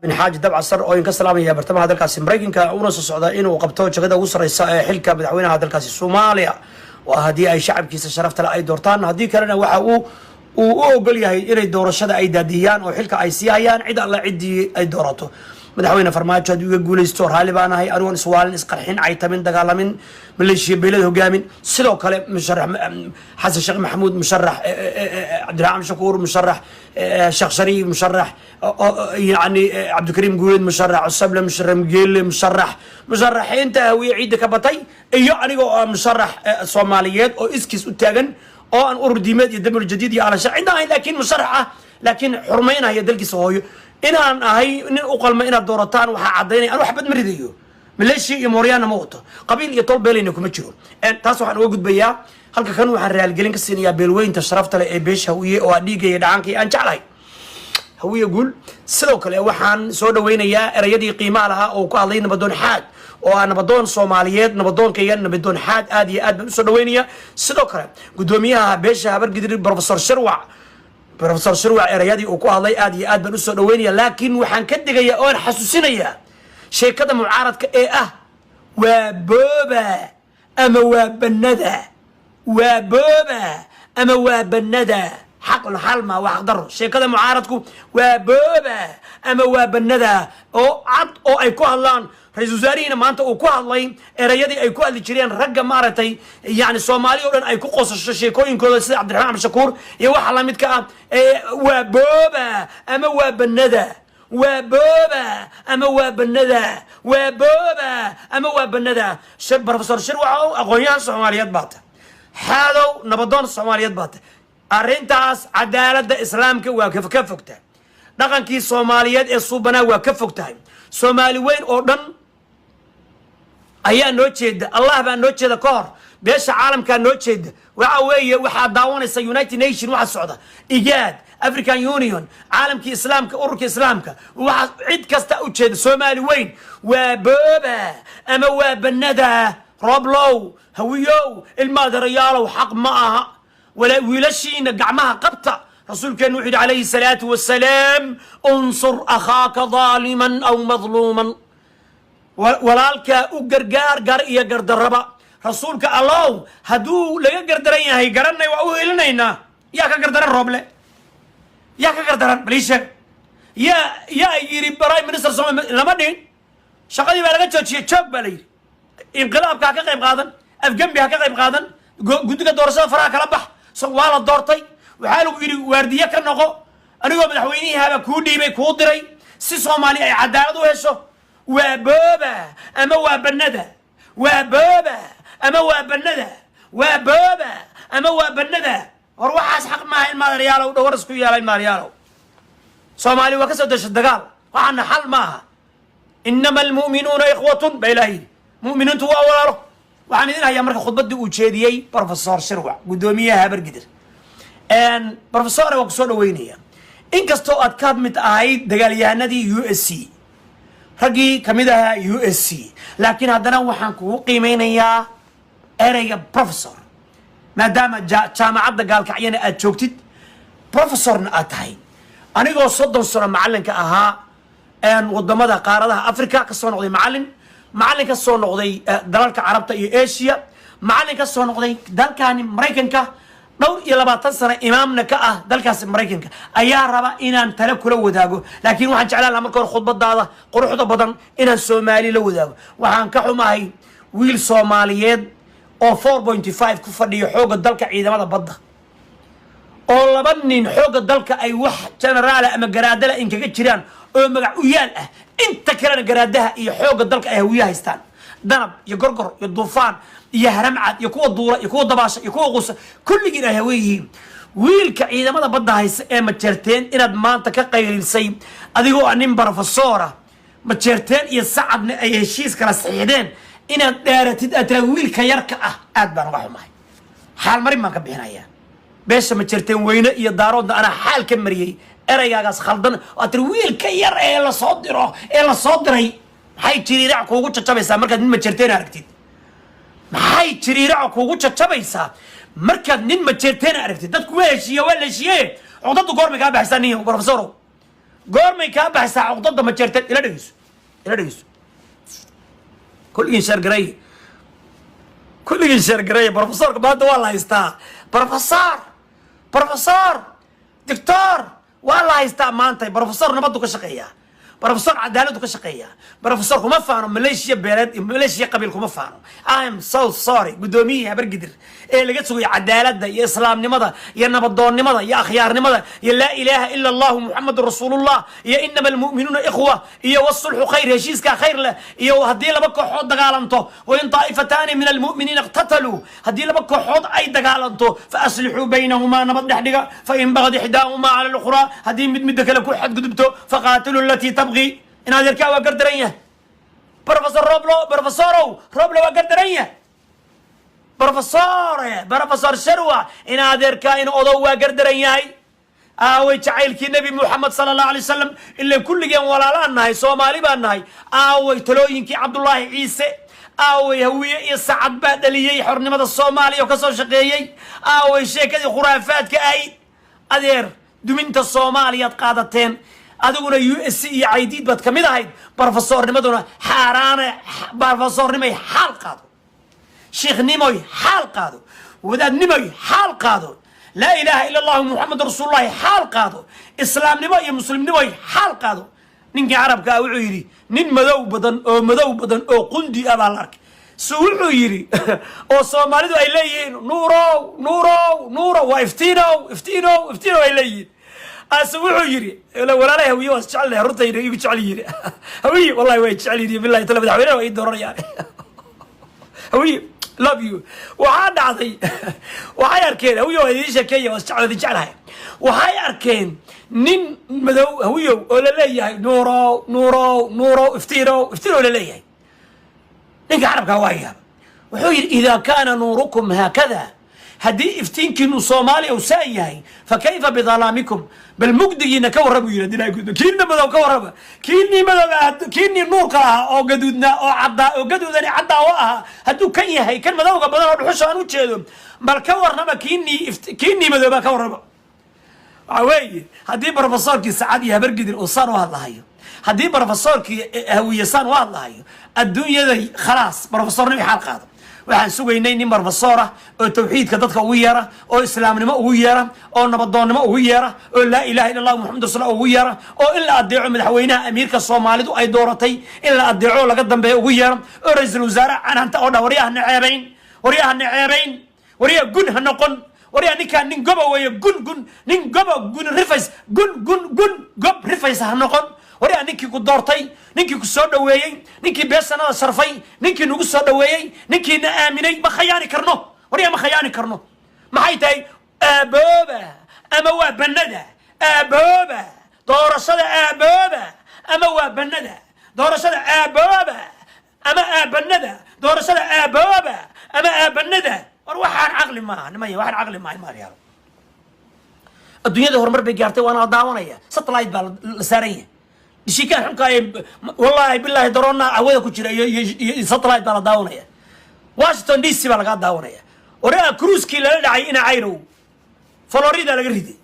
bin xaaji dabca sar oo inka salaamaya bartamaha dalkaasi maraykanka una soo socda inuu qabto jagada ugu sareysa ee xilka madaxweynaha dalkaasi Soomaaliya waa hadii ay shacabkiisa sharafta leh ay doortaan hadii kalena waxa uu u ogol yahay inay doorashada ay daadiyaan oo xilka ay siiyaan cid alla cidii ay doorato madaxweyne farmaajo hadii uu guuleysto raali baan ahay anigu iswaalin isqarxin ay tamin dagaalamin maleeshiya beelad hogaamin sidoo kale musharax xasan sheekh maxamuud musharax cabdiraxmaan shakuur musharax sheekh shariif musharax يعني عبد الكريم جويد مشرح الصبله مشرم جيل مشرح مشرحين تهويه عيد كبطي يعني مشرح صوماليات او اسكيس وتاغن او ان ارديمات الدم الجديد على شعنا لكن مشرحه لكن حرمينا هي دلكي سوهيو ان ان هي ان اقلم ان دورتان وحا عديني انا وحبد مريديو مليشي iyo mooryaana mooto qabiil iyo tol beelina kuma jiro taas waxaan uga gudbayaa halka kan waxaan raal gelin ka siinayaa beelweynta sharafta leh ee beesha hawiye oo dhiigay dhacaankii aan jeclahay هو يقول سلوك له وحن سودا وين يا ريدي قيمة لها أو كهذين نبضون حاد أو أنا بدون صوماليات نبضون كيان نبضون حاد آدي آد سودا وين يا سلوك له قدوميها بيش هبر قدر بروفيسور شروع ريدي أو كهذي آدي آد سودا وين يا لكن وحن كده يا أون حسوسين يا شيء كذا معارض كإيه وبوبا أما وبندى وبوبا أما وبندى حق الحال ما وحضر شيء كذا معارضكم وبوبا أما وبندى أو عد أو أي كهلان رئيس وزراء ما أنت أو كهلاين ريادي أي كهل تشرين رجع مارتي يعني الصومالي ولا أي كقص الشيء كوين كل سيد عبد الرحمن شكور يوحى لامد كأ وبوبا أما وبندى وبوبا أما وبندى وبوبا أما وبندى شب بروفيسور شروع أغنيان الصوماليات باته حالو نبضون الصوماليات باته arrintaas cadaaladda islaamka waa ka fogtahay dhaqankii Soomaaliyeed ee suubana waa ka fogtahay Soomaali weyn oo dhan ayaa noo jeeda Allah baa noo jeeda ka hor beesha caalamka noo jeeda waxa weeye waxa daawanaysa United Nations waxa socda IGAD African Union caalamkii islaamka ururka islaamka waxa cid kasta u jeeda Soomaali weyn waa booba ama waa banada roblow hawiyow ilmaadarayaal xaq ma aha ولا ويلشين جمعها قبطة رسول كان وحيد عليه الصلاة والسلام انصر أخاك ظالما أو مظلوما ولالك أجر جار يا جردربا رسولك الله هدو لا جردرين هي جرنا وأوهلنا يا كجردر الربلة يا كجردر بليش يا يري براي منستر سوم لما دين شغالي بلغت شيء بلي انقلاب كاكا قادن أفجم بها كاكا قادن قلت لك دورسة فراك ربح سوال الدورتي وحالو يري واردية كنقو أنا هو مدحويني هذا كودي بكودري سي صومالي أي عدالة وهشو وبابا أما وبندى وبابا أما وبندى وبابا أما وبندى وروح أسحق معي الماريالو ودورسكو يا الماريالو صومالي وكسر دش الدقال وعنا حل معها إنما المؤمنون إخوة بإلهي مؤمنون تو أولارو waxaan idin hayaa marka khudbadii uu jeediyay professor Shirwac gudoomiyaha Habargidir professor waa soo dhaweynaya inkastoo aad ka mid ahayd dagaalyahanadii USC ragii kamid ahaa USC laakiin haddana waxaan kugu qiimeynayaa ereyga professor maadaama jaamacadda gaalkacyana aad joogtid professorna aad tahay anigoo 30 sano macalinka ahaa wadamada qaaradaha Afrika ka soo noqday macallin ka soo noqday dalalka Carabta iyo Asia macallin ka soo noqday dalkani Mareykanka dhowr iyo 20 sano imaamna ka ah dalkaas Mareykanka ayaa raba inaan tala kula wadaago laakiin waxaan jeclaan lahaa marka khudbadaada quruxda badan inaan Soomaali la wadaago waxaan ka xumahay wiil Soomaaliyeed oo 4.5 ku fadhiyo xooga dalka ciidamada badda oo laba nin xooga dalka ay wax generaal ama garaadala in kaga jiraan oo magac u yaal ah inta kalena garaadaha iyo xooga dalka ay hawiye haystaan danab iyo gorgor iyo duufaan iyo haramcad iyo kuwa duula iyo kuwa dabaasha iyo kuwa quusa kulligiin ay haweeyeen wiilka ciidamada badda haysta ee ma jeerteen inaad maanta ka qaylinsay adigoo nin professora ma jeerteen iyo sacadna ay heshiis kala saxiixdeen inaad dheeratid aad wiilka yarka ah aad baan uga xumahay xaal marin baan ka bixinayaa beesha ma jeerteen weyne iyo daaroodna ana xaal ka mariyay eraygaas khaldan aad wiilka yar ee la soo diro ee la soo diray maxay jiriirac kuugu jajabaysaa markaad nin ma jeerteen aragtid maxay jiriirac kuugu jajabaysaa markaad nin ma jeerteen aragtid dadku waa heshiiye codadu goorma ka baxsan nin professor goormay kaa baxaysaa cuqdada ma jeerteen ila dhegeyso kulligii sheergareeye brofesorka maanta waa la haystaa brofesor doctor waa la haystaa maanta brofesor nabadu ka shaqeeyaa brofesor cadaaladu ka shaqeeyaa brofesor kuma faano maleeshiya beeleed maleeshiya qabiil kuma faano I am so sorry gudoomiyihii habargidir ee laga sugay cadaalada iyo islaamnimada iyo nabadoonnimada iyo akhyaarnimada iyo laa ilaaha ila allahu muxamadu rasuulullah iyo inama almu'minuuna ikhwa iyo wasulxu khayr heshiiskaa khayr leh iyo haddii laba kooxood dagaalanto wain taa'ifataani min almu'miniina iqtataluu haddii laba kooxood ay dagaalanto fa aslixuu baynahumaa nabad dhex dhiga fain bagad ixdaahumaa cala alukhraa haddii mid midda kale ku xadgudubto faqaatilu alatii tabqi in adeerkaa waa gardaran yahay brofesorow roble waa gardaran yahay brofesor sharwa in adeerkaa in odow waa gardaran yahay aaway jacaylkii nebi muxamed sala allahu alay wasalam ilan kulligeen walaalaan nahay soomaali baan nahay aaway talooyinkii cabdullaahi ciise aaway hawiye iyo sacad baa dhaliyey xornimada soomaaliya oo ka soo shaqeeyey aaway sheekadii khuraafaadka ahayd adeer duminta soomaaliyaad qaadateen adiguna USC iyo caydiid baad ka mid ahayd brofesornimaduna xaaraane brofesornimay xaal qaado sheekhnimoy xaal qaado wadaadnimoy xaal qaado laa ilaaha ila allahu muxamadu rasuulullahi xaal qaado islaamnimo iyo muslimnimoy xaal qaado ninkii carabka ah wuxuu yidhi nin madow badan oo qundi ah baa la arkay wuxuu yidhi oo soomaalidu ay leeyihiin nuurow waa iftiinow ay leeyihiin ase wuxuu yidhi walaalay hawiye waa jecel runtayna igu jecel yidhi hawiye wallahi way jecel yidhi billahi tala madaxweynaha waa ii dooranayaan hawiye love you waxaa dhacday waxay arkeen hawiye waa idiin sheekeeya waa jecelahay waxay arkeen nin madow hawiyow oo la leeyahay nuurow iftiinow la leeyahay ninka carabkaa waa yaaba wuxuu yidhi idaa kaana nuurukum haakada haddii iftiinkiinu soomaaliya uu saa yahay fa kayfa bidalaamikum bal mugdigiina ka warrama yidhi kiinna madow ka warrama kiinii nuurka ahaa oo gaduudna oo caddaa oo gaduudani caddaa oo ahaa hadduu kan yahay kan madowga badan oo dhuxusha aan u jeedo bal ka warrama kiinii madoobaa ka warrama waxa weeye haddii brofesorkii sacad iyo habargidir uu saan u hadlahayo haddii brofesorkii hawiye saan u hadlahayo adduunyaday khalaas brofesornimo xaal qaado waxaan sugaynay nin brofesor ah oo tawxiidka dadka ugu yeera oo islaamnimo ugu yeera oo nabadoonnimo ugu yeera oo laa ilaha illa allah muxamad rasulullah ugu yeera oo in la adeeco madaxweynaha amiirka soomaalidu ay dooratay in la adeeco laga dambeeyo ugu yeera oo ra-iisul wasaare canhanta oo dhan waryaha ceebayn waryaha gun ha noqon waryaha ninkaan nin goba weeye nin goba gun rifays gob rifays ha noqon waryaa ninkii ku doortay ninkii ku soo dhaweeyey ninkii beesanada sharfay ninkii nagu soo dhaweeyey ninkii na aaminay ma khayaani karno waryaa ma khayaani karno maxay tahay aabooba ama waa banada aabooba doorashada aabooba ama waa banada doorashada aabooba ama aabanada doorashada aabooba ama aabanada war waxaan caqli maaha nimaya waxaan caqli maaha maaryaalo adduunyada horumar bay gaartay waana la daawanaya satellite baa la saaran yahay shiikaan xunkaay wallahi billahi daroona hawada ku jira iyo satellite baa la daawanaya Washington DC baa laga daawanaya oraa cruisekii lala dhacay ina cayrow Florida laga riday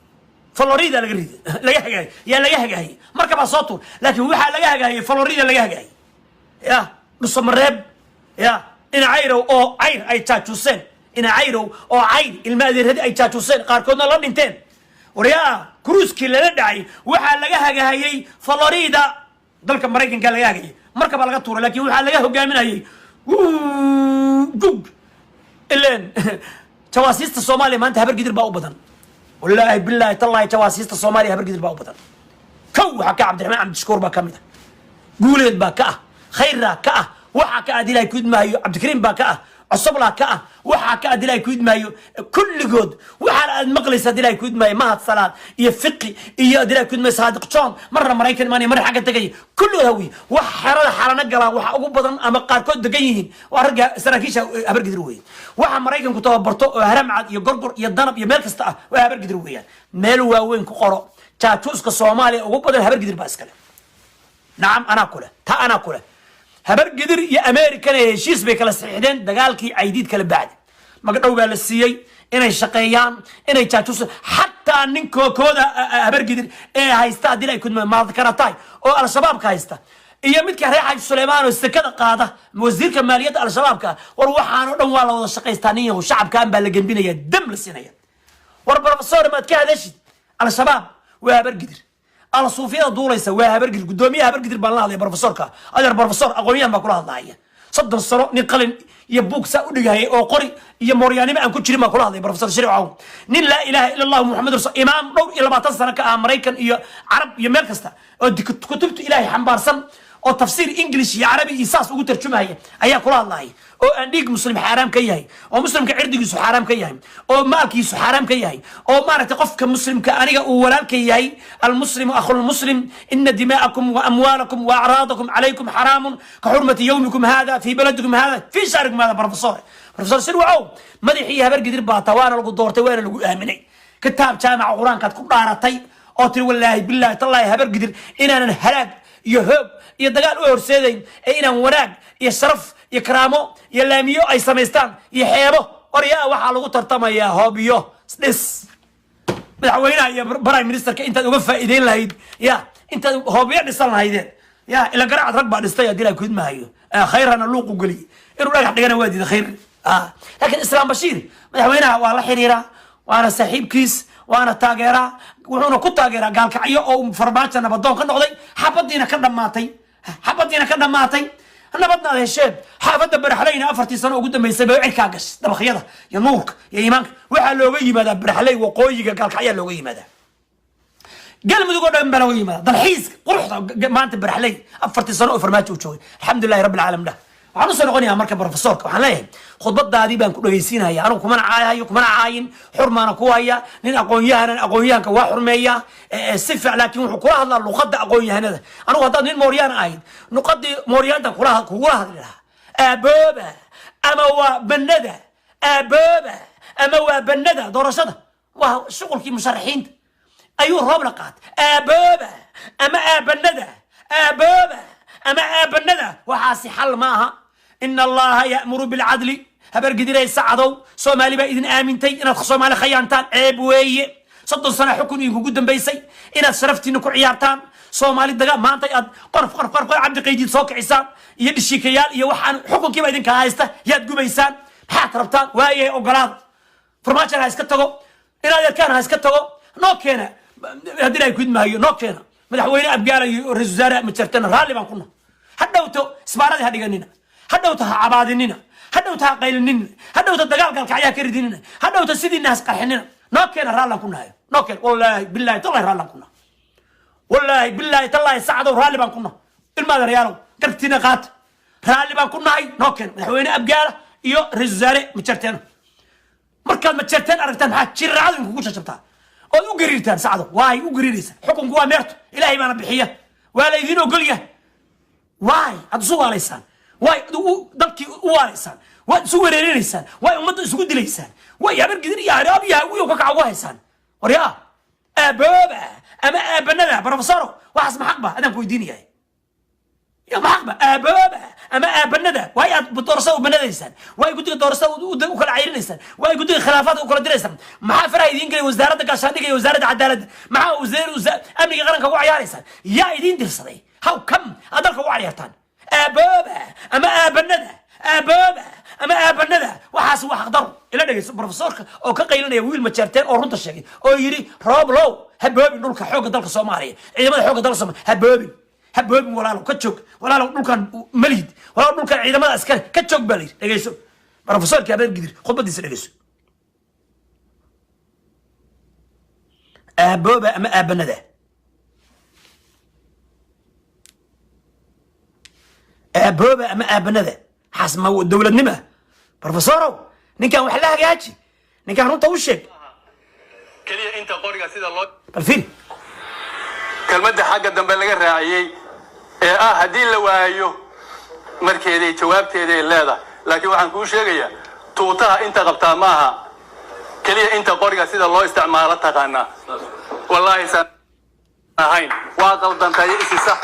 laga hagaay marka baa soo tuur laakiin waxa laga hagaayay Florida laga hagaayay ya nusamareeb ya ina cayrow oo cayr ay taajuseen ina cayrow oo cayr ilmaadeeradi ay taajuseen qaarkoodna la dhinteen waryaa cruisekii lala dhacay waxaa laga hagaayay Florida dalka Mareykanka laga hagaayay marka baa laga tuuray laakiin waxaa laga hogaaminayay gug ileen jawaasiista Soomaaliya maanta habargidir baa u badan wallahi billahi tallahi jawaasiista Soomaaliya habargidir baa u badan kow waxa ka Cabdiraxmaan Cabdishakuur baa kamid ah guuleed baa ka ah khayra ka ah waxa ka adilay ku idmaayo Cabdikariim baa ka ah عصبلا كأ وحكا دلائي كويد مايو كل جود وحال المقلس دلائي كويد مايو ما هالصلاة يفقي إيه دلائي كويد مايو صادق شام مرة مريكان ماني مرة حاجة تجي كله هوي وحرا حرنا جلا وحقوق بدن أما قاركود دقيهين وأرجع سراكيش أبرق دروي وح مريكان كتاب برتو هرم عاد يجرجر يضرب يمركز تأ وأبرق دروي مالو وين كقرا تاتوس كصومالي وقوق بدن هبرق در بس كله نعم أنا كله تا أنا كله habargidir iyo American heshiis bay kala saxiixdeen dagaalkii caydiid kala baad magdhow baa la siiyay inay shaqeeyaan inay jaajuus hatta حتى نينكو كودا هبرجدر هايستا دي لا يكون ما ذكرتاي او الشباب كايستا iyo midka reexay Suleemaan oo istakada qaada wasiirka maaliyadda al-shabaabka war waxaan oo dhan waa la wada shaqaystaaniyo shacabka baa la gambinaya dam la sinaya war professor ma ka hadashid al-shabaab waa habargidir al-suufiyada duulaysa waa habargidir gudoomiyaha habargidir baan la hadlay professorka adeer professor aqoonyahan baa kula hadlaaya صدق الصرو نقلن يبوك سأقول هاي أو قري يمورياني ما أنكون شري ما كل هذا بروفيسور شريعه نين لا إله إلا الله محمد رسول إمام لو إلا ما تصنع كأمريكان يا عرب يا مركزته كتبت إلهي حنبارسن أو تفسير إنجليزي يا عربي إيساس وقلت ترجمة هي أيها كل الله أو أنديك مسلم حرام كيهاي أو مسلم كعرض يسوع حرام كيهاي أو مالك يسوع حرام كيهاي أو ما تقف كمسلم كأنيا أولان كيهاي المسلم أخو المسلم إن دماءكم وأموالكم وأعراضكم عليكم حرام كحرمة يومكم هذا في بلدكم هذا في شاركم هذا بروفيسور سلوعو مدحيها برقدر باطوانا لقو دورتي وين لقو آمني كتاب جامع قرآن كانت كبارتي أو تري والله بالله تالله هبرقدر إن أنا هلاك يهب يدقال أورسيدين إن وناك يشرف يكرامو يلاميو أي سميستان يحيبو ورياء وحالو ترتما يا هوبيو سدس مدحوينا يا برايم مينستر كأنت وقفة إيدين لهيد يا أنت هوبيا نصلنا هيدين يا إلا قرعة رقبة نستيا دي لك ما هي خير أنا لوق وقولي إنه رايح حقنا وادي خير لكن إسلام بشير مدحوينا والله حريرة وأنا سحيب كيس وأنا تاجرة وحنا كنت تاجرة قال كعيو أو فرماتنا بدون كنا قضي حبضينا كنا ماتي حبضينا كنا ماتي أنا بدنا هذا الشاب حافظ برحلينا أفرتي سنة وقدم ما يسبب عكاقس دم خياطة يا نورك يا إيمانك وحال لوجي ماذا برحلي وقوي قال كعيا لوجي ماذا قال مدو قدام بلوجي ماذا ضلحيز قرحت ما أنت برحلي أفرتي سنة وفرماتي وشوي الحمد لله رب العالمين ده waxaan soo noqonayaa marka professorka waxaan leeyahay khudbadaadii baan ku dhageysinayaa anigu kuma caayayo kuma caayin xurmaana ku haya nin aqoonyahanka waa xurmeeya si fiican laakiin wuxuu kula hadlaa luqadda aqoonyahanada anigu haddaan nin mooryaan ahayn luqadii mooryaanta kula hadli lahaa aabooba ama waa banada aabooba ama waa banada doorashada waa shuqulkii musharaxiinta ayuu roob la qaat aabooba ama aabanada aabooba ama aabanada waxaasi xal maaha إن الله يأمر بالعدل هبر قدر يساعدوا سومالي بإذن آمنتي إن السومالي خيانتان عيب وي صدق سنة حكم يقول قدام بيسي إن شرفتي إنكم عيارتان سومالي دقا ما أنت قرف عبد قيدي صوك عسان يد الشيكيال يوحان حكم كيما إذن كهايسته يد قو بيسان حات ربطان وايه أقراد فرماتشان هايسكتغو إن هذا كان هايسكتغو نوكينا هدينا يكون ما هي نوكينا مدحوينا أبقالا رزارة متشرتنا رالي ما كنا حدوتو سبارة هذه قنينا هدوتها عبادننا هدوتها قيلننا هدوتها دقال قال كعيا كرديننا هدوتها سيدي الناس قرحننا نوكينا رالا كنا هاي نوكينا والله بالله تالله رالا كنا والله بالله تالله سعدوا رالي بان كنا الماذا ريالو قربتنا قات رالي بان كنا هاي نوكينا مدحوينا أبقالا إيو رزارة متشرتنا مركز متشرتنا أردتان حاج شير عادم كوكوشة شبتها oo u gariirtaan sacdo waay u gariiraysa xukunku waa meerto ilaahay baana bixiya waa la idin ogolya waay ad soo waalaysaan waay dalkii u waalaysaan waad soo weerarinaysaan waay ummadda isugu dilaysaan waay habar gidir iyo araab iyo hawiyo ka kacagu haysaan waryaa aabooba ama aabanada professor waxaas ma xaqba adaan ku weydiinayaa يا محبة أبابا أما أبندا وهي بتورسة وبنديسان وهي قلت تورسة وكل عيرنيسان وهي قلت خلافات وكل دريسان مع فرق يدين كلي وزارة كشانية وزارة عدالة مع وزير أمني غيرنا كوا عياريسان يا يدين درسني هاو كم أدرك كوا عيارتان أبابا أما أبندا أبابا أما أبندا وحاسوا وحقدر إلا نجس بروفيسور أو كقيلنا يويل متشرتين أو رنت الشيء أو يري راب لو هبابي نقول كحوق دلك الصومالي إذا ما حوق دلك الصومالي هبابي هبوب ولا لو كتشوك ولا لو كان مليد ولا لو كان عيدما عسكري كتشوك بالي دغيسو بروفيسور كابر قدر خطبه ديس دغيسو ابوبا اما ابنده ابوبا اما ابنده حسب دولتنما بروفيسور نكان وحلاها جاجي نكان رنت وشك كليه انت قوريga sida loo بالفيل kelmadda xagga dambe laga raaciyay ee hadii la waayo markeeday jawaabteeda ay leedahay laakiin waxaan ku sheegayaa tuutaha inta qabtaa maaha kaliya inta qoriga sida loo isticmaalo taqaana wallahi sanahayn waa qaldantay isisa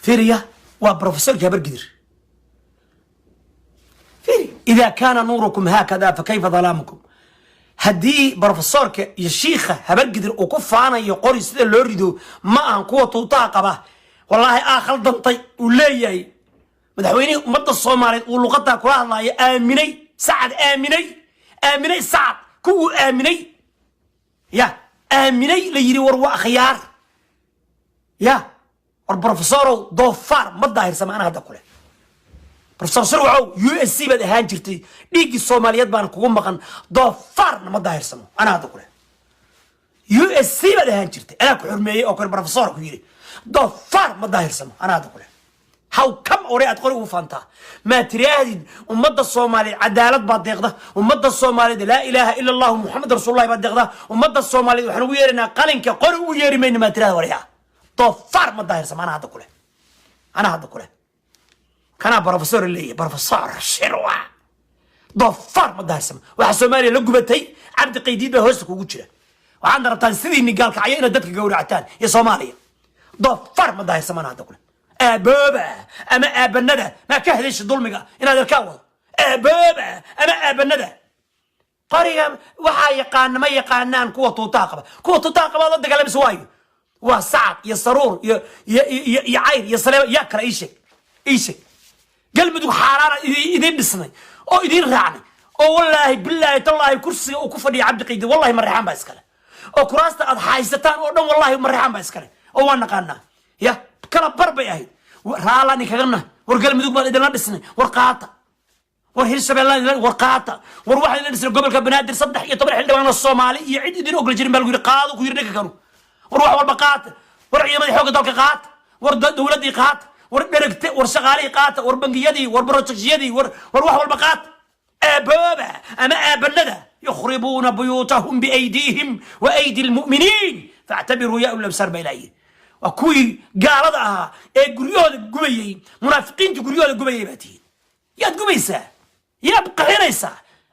فيريا وبروفيسور جابر قدر فيري إذا كان نوركم هكذا فكيف ظلامكم هدي بروفيسورك يا شيخة هبرقدر وكفانا يقوري سيدا لوريدو ما أنكوة توطاقة به والله آخر ضنطي وليي مدحويني مدى الصومالي ولغتها كلها الله آمني سعد آمني سعد كو آمني يا آمني ليري وروا خيار يا والبروفيسور ضفار ما الظاهر سمعنا هذا كله بروفيسور سروعو USC بده هانجرتي ديجي الصوماليات بان كوغو مقن ضفار ما الظاهر سمو انا هذا كله USC بده هانجرتي انا كحرميه او كان بروفيسور كيري ضفار ما الظاهر سمو انا هذا كله هاو كم اوريات قرو فانتا ما تريد امد الصومالي عداله بادقده امد الصومالي لا اله الا الله محمد رسول الله بادقده امد الصومالي وحنا ويرنا قلنك قرو ويرمين ما تريد وريها ضفار ما الظاهر سمو انا هذا كله انا هذا كله كان بروفيسور اللي بروفيسور شروع ضفار ما الظاهر سمو waxa Soomaaliya la gubatay Cabdi Qaydiid baa hoosta kugu jira waxaan rabtaan sidii nigaalka ayayna dadka gowractaan ee Soomaaliya ضفار ما الظاهر سمو hada kule أبابا أما أبا الندى ما كهدش ظلمك إن هذا الكون أبابا أما أبا الندى قرية وحا يقان ما يقانان قوة طاقة ضد كلام سواي وسعد يا سرور يا عير يا سلام ياكل أي شيء قلبه حرارة إذين بسني أو إذين رعني أو والله بالله تالله كرسي أو كفر يا عبد قيدي والله مريحان باسكله أو كراسة أضحايستان أو نوم والله مريحان باسكله أو أنا قانا يا كلا بربي أهي رالاني كغنا ورقل مدوق ما إدنا دسنا ورقاطة ورهيل سبيلان ورقاطة وروح إدنا دسنا قبل كبنادر صدح يطبع حين دوان الصومالي يعيد إدنا أقل جرين بالقوير قاضو كوير نكا كانوا وروح والبقات ورعي مدي حوق دولك قات وردولدي قات وردرقتي ورشغالي قات وربنقيدي وربروتكسيدي وروح والبقات أبابا أما أبا الندى يخربون بيوتهم بأيديهم وأيدي المؤمنين فاعتبروا يا أولي الأبصار بإلهي وكوي قال هذا قريود قبيي منافقين قريود قبيي باتين يا قبيسة يا بقهريسة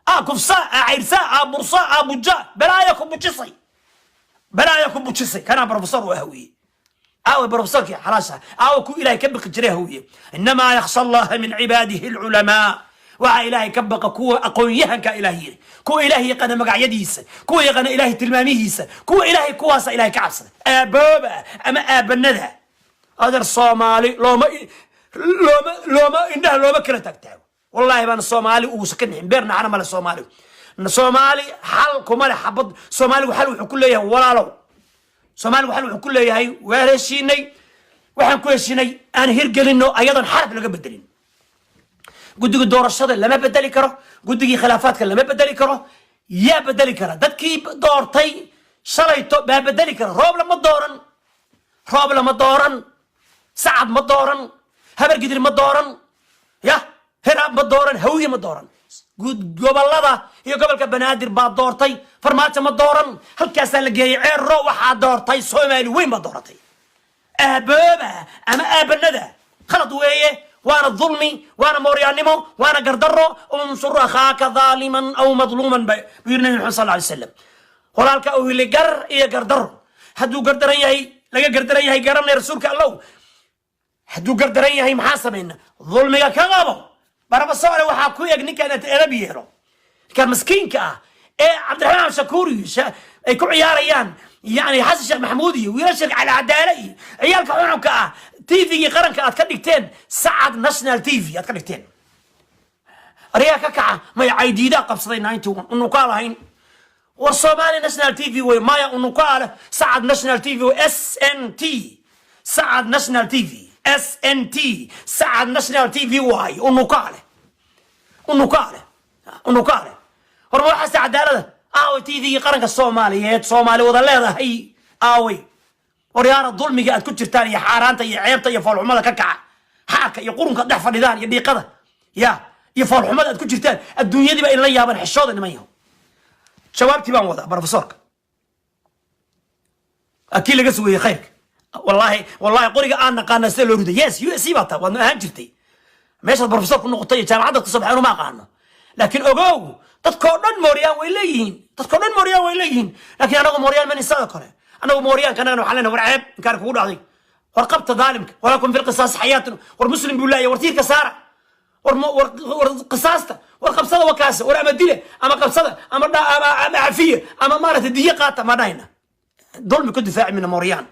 كفصاء عيرساء برصاء بجاء بلايكم بوتشيسي كان بروفيسور وهوي بروفيسور كي حراسة كو إلهي كبق جريه هوي إنما يخشى الله من عباده العلماء وإلهي كبق كو أقويها كإلهي كو إلهي قد مقع يديس كو يغن إلهي تلماميس كو إلهي كواسا إلهي كعبس أبابا أما أبا الندى هذا الصومالي لو ما إنها لو ما كرتك تاو والله بان الصومالي وسكنهم بيرنا أنا مال الصومالي الصومالي حالكم مال حبض صومالي وحلو كل يوم ولا لو صومالي وحلو كل يوم ولا شيني وحن كل شيني أنا هرجل إنه أيضا حرب لقى بدلين قدقي دور الشطر لما بدلي كره قدقي خلافات لما بدلي كره يا بدلي كره دتكي دورتي شريتو ما بدلي كره روب لما دورن سعد ما دورن هبر قدر ما دورن يا هراب ما دورن هوية ما دورن قبل لذا هي قبل كبنادر بعد دورتي فرماتة ما دورن هل كاسا لقي عيرو وحا دورتي سومالي وين ما دورتي أبابا أما أبا الندى خلط ويه وانا الظلمي وانا موريانيمو وانا قردرو انصر اخاك ظالما او مظلوما بيرنا النبي صلى الله عليه وسلم ولالك او اللي قر يا قردر هدو قردرن يهي لقى قردرن يهي قرن رسولك الله هدو قردرن يهي محاسبين ظلمي كغابو برا الصور وحا كو يغني كانت اربيرو كان مسكين كا عبد الرحمن شكوري اي كو عياريان يعني حسن الشيخ محمودي ويرشق على عدالي عيالك عنك تيفي قرنك اتكدغتين سعد ناشونال تيفي اتكدغتين رياك كعه ما عيديدا قبصدين 91 انو قالهين والصومالي ناشونال تيفي وما انو قال سعد ناشونال تيفي اس ان تي سعد ناشونال تيفي اس ان تي سعد ناشونال تيفي واي انو قال ورموح حس عداله تيفي قرنك الصوماليات صومالي وضل هي وريانا الظلمي قاعد كنت تاني يا حارانتا يا عيبتا يا فول حماده ككعه حاكا يقولون قد ضعف فدان يدي قده يا فول حماده كنت تاني الدنيا دي بقى إلا يابن حشود انما يهم شبابتي بان وضع بروفيسورك اكيد لقى سوي خيرك والله قريقه انا قانا سيلو رودي يس يو اس سي باتا وانا هانجرتي ماشي البروفيسور كنا قطيه جامعه تصبح ما قانا لكن اوغو تذكرون موريان ويليين لكن انا موريان من الساده أنا وموريان كان حلنا ورعب كان كقول عظيم ورقبت ظالمك ولكن في القصاص حياتنا والمسلم بالله ورتيك سارة قصاصته والقبصة وكاسة ولا مدينة أما قبصة أما عفية أما مارت الدية قاطة ما داينا ظلم كل دفاع من موريان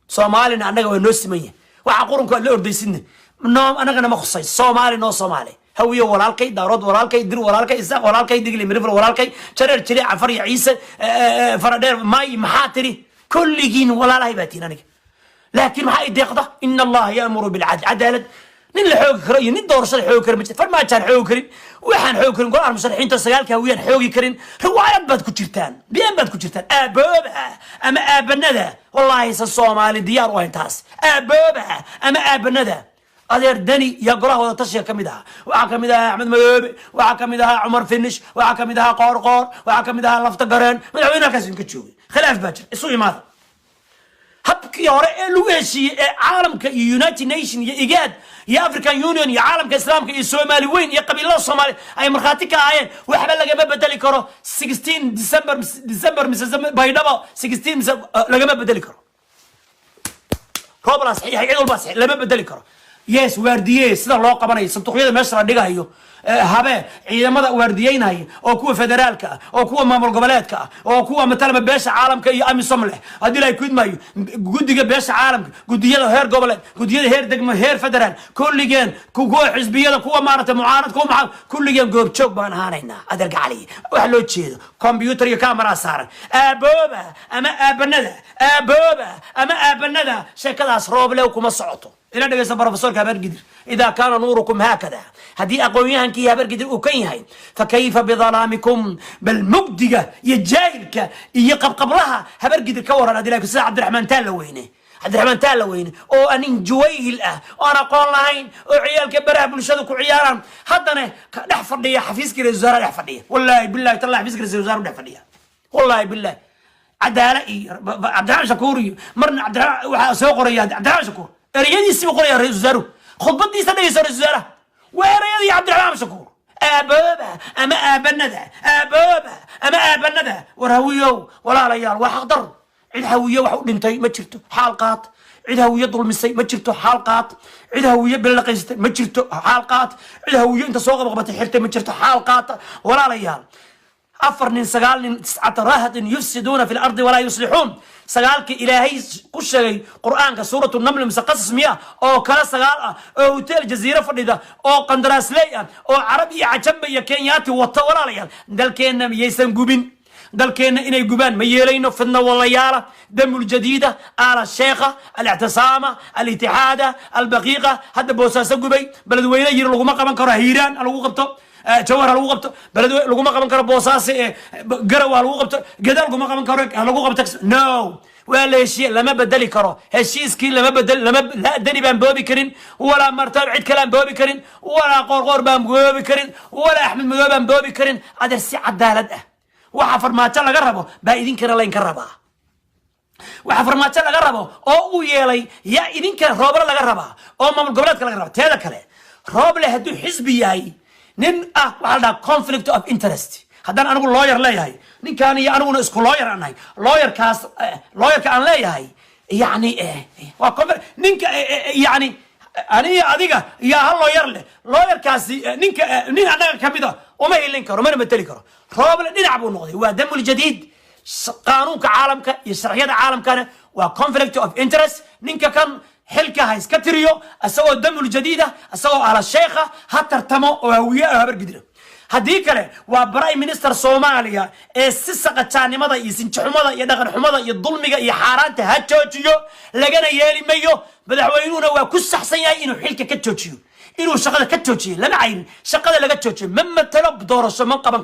صومالي أنا جوا نسمية وعقورن كل أردي سنة نوم أنا جنا مخصص صومالي نو صومالي هوية ورالكي دارود ورالكي در ورالكي إزاق ورالكي دقلي مريفر ورالكي شرر شري عفري عيسى فردير ماي محاتري كل جين ولا لا يباتين أنا لكن ما حد يقضى إن الله يأمر بالعدل عدالة نين الحوق كرين نين دور صل حوق كرين فرما كان حوق كرين وحن حوق كرين قال المصلحين تسجلك هويا حوق كرين روايات بد كتيرتان بين بد كتيرتان أبوبها أما أبنده والله الصومالي ديار وين تاس أبوبها أما أبنده أدير دني يقرأ ولا تشيا كمدها وعكمدها أحمد ميوبي وعكمدها عمر فينش وعكمدها قارقار وعكمدها لفتقرن من عوينا كاسين كتشوي خلاف باكر السوي ماذا هبك يا رأي لويشي عالم كيونايتد نيشن يا إيجاد يا أفريكان يونيون يا عالم كإسلام كالصومالي وين يا قبيلة الصومالي أي مرخاتك عين وحبل لقى بدل كرو 16 ديسمبر مسا بايدبا 16 لقى بدل كرو روبلا صحيح يعيدوا البصحي لما بدل كرو يس وارديه سida loo qabanayo sanduuqyada meesha la dhigayo habe ciidamada waardiyeynaya oo kuwa federaalka oo kuwa maamul goboleedka oo kuwa matalaba beesha caalamka iyo amisom leh hadii ay ku idmaayo gudiga beesha caalamka gudiyada heer goboleed gudiyada heer degmo heer federaal kulligeen kuwa xisbiyada kuwa maarata mucaarad kuwa maxaa kulligeen goob joog baan ahaanayna adeer gacali wax loo jeedo computer iyo camera saaran abooba ama abanada sheekadaas roob leh kuma socoto إلى أن يسمى بروفيسور كابر قدر إذا كان نوركم هكذا هدي أقوياء كي هابر قدر وكيهاي فكيف بظلامكم بالمبدقة يجايلك يقب قبلها هابر قدر كورا هذه لك الساعة عبد الرحمن تالا وينه أو أن جويه الأه وأنا قول لهين وعيال كبرها بلشدك وعيالهم حدنا نحفر لي حفيز كري الزهراء نحفر لي والله بالله طلع حفيز كري الزهراء نحفر لي والله بالله عدالة عبد الرحمن شكوري مرنا عبد الرحمن سوقري عبد الرحمن شكور ريادي سيبقوا يا رئيس الوزراء خطبتي سنة يا رئيس الوزراء وريادي عبد الرحمن شكور أبابا أما أبنده أما أبنده ورهويو ولا ريال وحقدر عيد هوية وحق انتي ما جرتو حلقات عيد هوية ظلم السي ما جرتو حلقات عيد هوية بلقيست ما جرتو حلقات عيد هوية انت سوق بغبت حرتي ما جرتو حلقات ولا ريال أفرن سقال تسعة راهة يفسدون في الأرض ولا يصلحون سقالك إلهي كشري قرآن كسورة النمل مسقص مياه أو كلا سقال أو هوتيل جزيرة فريدة أو قندراس ليا أو عربي عجبي كينياتي وطورا ليا دل كينا يسن جوبين دل كينا إني جوبان ميلينو في النواليارة دم الجديدة على الشيخة الاعتصامة الاتحادة البقيقة هذا بوساسة جوبي بلد وينا يجي لغو مقام كره هيران لغو قبطو جوهر لغو قبطو بلد لغو مقام كره بوساسة قروا لغو قبطو قدر لغو مقام كره لغو قبطو نو ولا شيء لما بدل كره هالشيء سكين لما بدل لما لا دني بان بوبي كرين ولا مرتب عيد كلام بوبي كرين ولا قرقور بان بوبي كرين ولا احمد مدوب بان بوبي كرين هذا السي عدالة وحفر ما تلا قربه بايدين كره لين كربه وحفر ما تلا قربه او يلي يا ايدين كره روبر لا قربه او مامل goboleedka la قربه teeda kale roob leh haduu xisbi yahay nin waxa conflict of interest haddaan anigu lawyer leeyahay ninkan iyo aniguna isku lawyer anahay lawyerka aan leeyahay yani waa ninka yani aniga adiga ya hal lawyer leh lawyerkaasi ninka nin anaga kamida uma helin karo mana matali karo roob leh dhinac buu noqday waa damul jadiid qaanuunka caalamka iyo sharciyada caalamkana waa conflict of interest ninka kan حلكة هاي سكتريو أسوأ الدم الجديدة أسوأ على الشيخة هترتمو وهوية هبر قدره هديك له وبراي منستر صوماليا السسقة الثانية ماذا يسنج حماذا يدخل حماذا يظلم يحارات هاتشوتشيو لقنا يالي ميو بدعوينونا وكس حسيا إنه حلكة كتشوتشيو إنه شغلة كتشوتشيو لما عين شغلة لكتشوتشيو مما تلب دور الشو ما قبن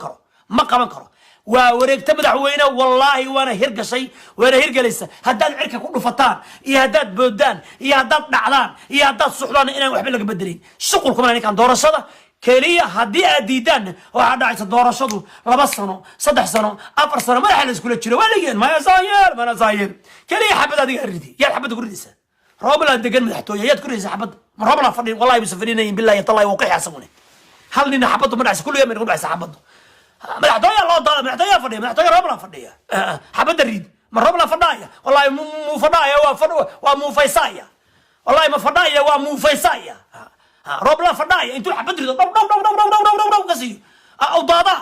كرو ووريك مدحوينه والله وانا هرقه شيء وانا هرقه لسه هداد عركه كله فطان يا هداد بودان يا هداد نعلان يا هداد صحلان انا وحب لك بدرين شغلكم انا كان دورشده كليه هدي اديدان waxa dhacaysa doorashadu 2 sano 3 sano 4 sano ma xal isku jiro waligeen ma yasaayir kaliya xabad adiga ridii ya xabad ku ridisa roobla degan madaxtooyaad ku ridisa xabad ma roobla fadhi wallahi bisafrinayeen billahi tallahi waqi xasabune hal nin xabad ma dhacaysa kullu yawm dhacaysa xabad مدحتويا الله ضال مدحتويا فدي مدحتويا ربنا فديا حبد الريد ما ربنا فدايا والله مو فدايا ومو فيصايا والله ما فدايا ومو فيصايا روب لا فداي انتو حبدري دو كسيو او ضادا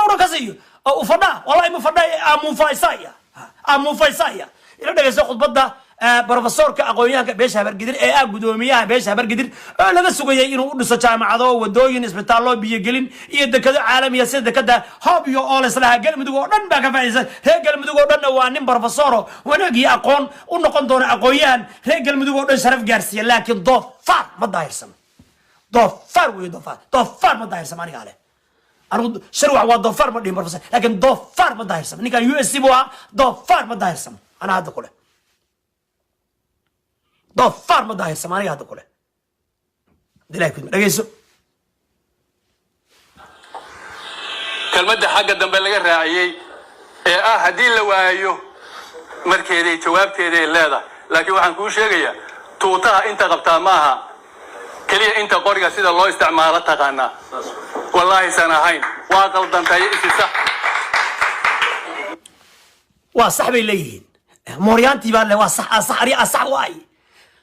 دو كسيو او فدا والله ما فداي امو فايسايا الى دغيسو خطبدا بروفيسورka aqoonyahanka beesha habargidir ee gudoomiyaha beesha habargidir oo laga sugayay inuu u dhiso jaamacado wadooyin isbitaallo biyo gelin iyo dekado caalamiya sida dekada hoob iyo oo leeslaha galmudug oo dhan baa ka faa'iideysan reer galmudug oo dhan waa nin professor wanaagii aqoon u noqon doona aqoonyahan reer galmudug oo dhan sharaf gaarsiiya laakiin doofaar ma daahirsan doofaar ma daahirsan aniga ale anigu sharwac waa doofaar ma dhihin professor laakiin doofaar ma daahirsan ninkan USC buu doofaar ma daahirsan ana hadda kule ضفار ما ظاهر سماني هذا كله دلائك دغيسو كلمه حق دنب laga raaciyay ee hadii la waayo markeeday jawaabteeday leedahay laakiin waxaan ku sheegayaa tuutaha inta qabtaa maaha kaliya inta qoriga sida loo isticmaalo taqaana wallahi sanahayn waa qaldantay isisa waa saxbay leeyihiin mooryaanti baa le waa sax ari sax waay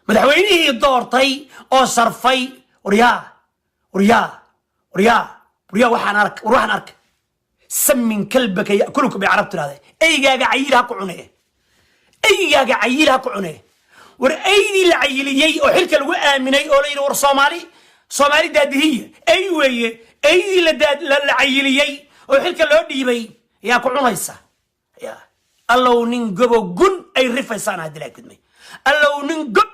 madaxweynihii doortay oo sharfay waxaan ark samin kalbaka yaakuluka bay carabtu tiraahday eygaaga cayilaha ku cunee war eydii la cayiliyey oo xilka lagu aaminay oo la yidhi war soomaali daadihiya ey weeye eydii la cayiliyey oo xilka loo dhiibay yaa ku cunaysa allow nin gobo gun ay rifaysaan haddii laa gudmay allow nin gob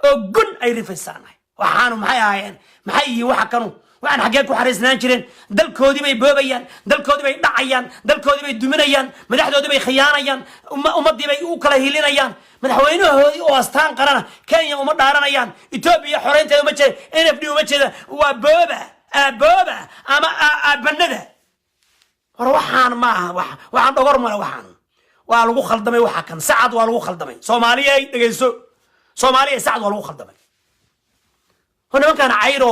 oo gun ay rifaysaan waxaanu maxay ahaayeen maxay yihiin waxa kanu waxaan xaggee ku xariisnaan jireen dalkoodii bay boobayaan dalkoodii bay dhacayaan dalkoodii bay duminayaan madaxdoodii bay khiyaanayaan ummadii bay u kala hilinayaan madaxweynahoodii oo astaan qarana Kenya uma dhaaranayaan Ethiopia xoreynteeda uma jeeda NFD uma jeeda waa booba ama banada war waxaan ma waxaan dhogor mala waxaan waa lagu khaldamay waxa kan saacad waa lagu khaldamay Soomaaliya ay dhageyso Soomaaliya saacad waa lagu khaldamay hona kan cayro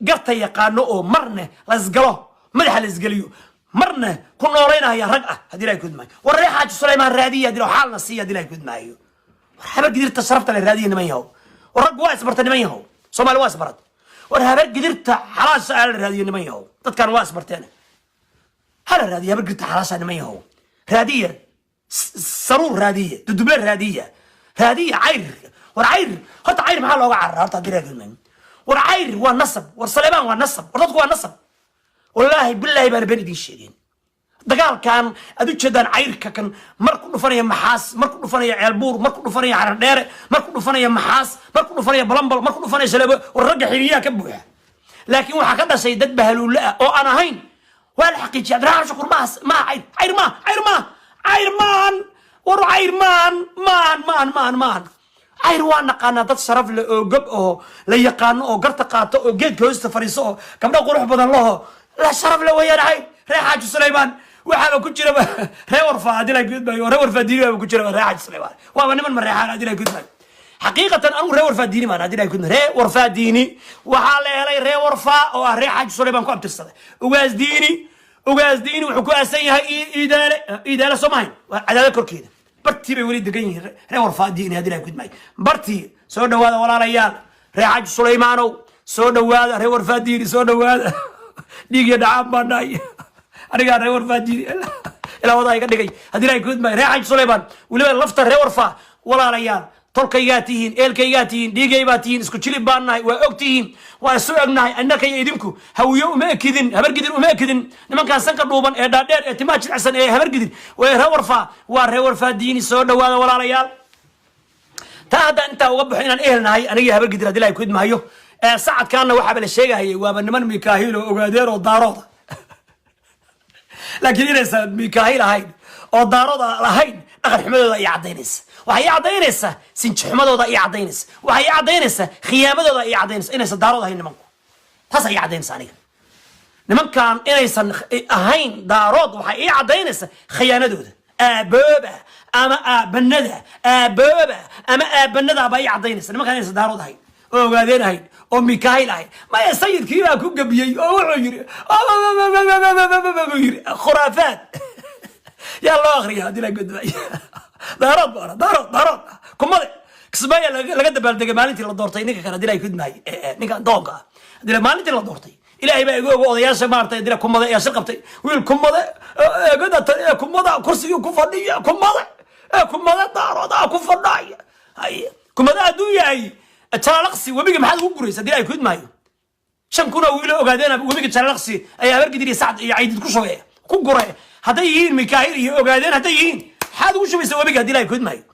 garta yaqaano oo marna la isgalo madaxa la isgaliyo marna ku nooleynaya rag hadii la gudmay war reexaaj Suleymaan raadiya dilo xaalna siiya hadii la gudmaayo war habar gidirta sharafta la raadiya niman yahow war rag waa isbarta niman yahow Soomaali waa isbarat war habar gidirta xalaasha la raadiya niman yahow dadkan waa isbarteen hala raadiya habar gidirta xalaasha niman yahow raadiya سرور رادية تدبل رادية عير ورعير هات عير محل لوجع هات هديرك المهم ورعير والنصب والصليبان والنصب ورضق والنصب والله بالله يبان بين دي الشيئين دقال كان أدو جدان عير كان مركو نفريا محاس مركو نفريا عيالبور مركو نفريا عردير مركو نفريا محاس مركو نفريا بلمبل مركو نفريا شلبه والرجع حرية كبوها لكن وحكذا سيدات بهلولا أو أنا هين والحقيقة أدرى شكر ما عيرمان ور عيرمان مان عيروان نقانا دad sharaf le oo gob oo la yaqaan oo garta qaato oo geedka hoosta fariiso oo gabdho qurux badan loo la sharaf le wayaan reexaaj Suleymaan waxa ku jira reer warfa hadii la gudbayo reer warfa diiri ku jira reexaaj Suleymaan waa niman mareexaan hadii la gudbayo xaqiiqatan anu reer warfa diiri maan hadii la gudbayo reer warfa diini waxa la helay reer warfa oo reexaaj Suleymaan ku abtirsaday ugaas diini wuxuu ku aasan yahay iidaale Soomaaliya cadaadad korkeeda bartii bay wali degan yihiin reer warfa diini hadii la gudmay bartii soo dhawaada walaalayaal reexaaj Suleymaanow soo dhawaada reer warfa diini soo dhawaada dhiig iyo dhacaan baan dhahay aniga reer warfa diini ila wada iga dhigay hadii la gudmay reexaaj Suleymaan waliba lafta reer warfa walaalayaal tolkaygaatihiin eelkaygaatihiin dhiigaybaatihiin isku jilib baannahay waa ogtihiin waa soo ognahay annaka iyo idinku hawiyo uma ekidin habargidir uma ekidin nimankaan sanka dhuuban ee dhaadheer ee timaa jilcsan ee habargidir waa reer warfa diini soo dhawaada walaalayaal taa haddaan intaa uga baxo inaan ehelnahay aniga habargidir haddii la kudmaayo sacadkaana waxaaba la sheegahayay waaba niman Mikaahil oo ogaadeer oo daarooda laakiin inaysan Mikaahil ahayn oo daarooda lahayn dhaqan xumadooda ay cadaynaysa waxay cadaynaysaa sinjixmadooda ay cadaynaysa waxay cadaynaysaa khiyaamadooda ay cadaynaysa inaysan daarooda ahayn nimanku taas ay cadaynaysa aniga nimankan inaysan ahayn daarood waxay cadaynaysaa khiyaanadooda aabooba ama aabanada bay cadaynaysa nimankan inaysan daarood ahayn oo ogaadeen ahayn oo Mikaahil ahayn ma sayidkii baa ku gabiyay oo wuxuu yiri khuraafaad يا الله أخري هذه لا قد دارات كمضي kismaayo laga dabaaldegay maalintii la doortay ninka kale dilay kudmaay ninka doonka dilay maalintii la doortay ilaahay baa igu odayaasha maartay dilay kumada ee shir qabtay wiil kumada eegada kumada kursiga ku fadhiya kumada daaroda ku fadhiya hay kumada aduu yahay talaqsi wabiga maxaad ugu guraysaa dilay kudmaayo shan kuna wiil ogaadeen wabiga talaqsi ay habargidiri sacad iyo ciidid ku shubay ku guray haday yihiin mikaayil iyo ogaadeen haday yihiin maxaad ugu shubaysaa wabiga dilay kudmaayo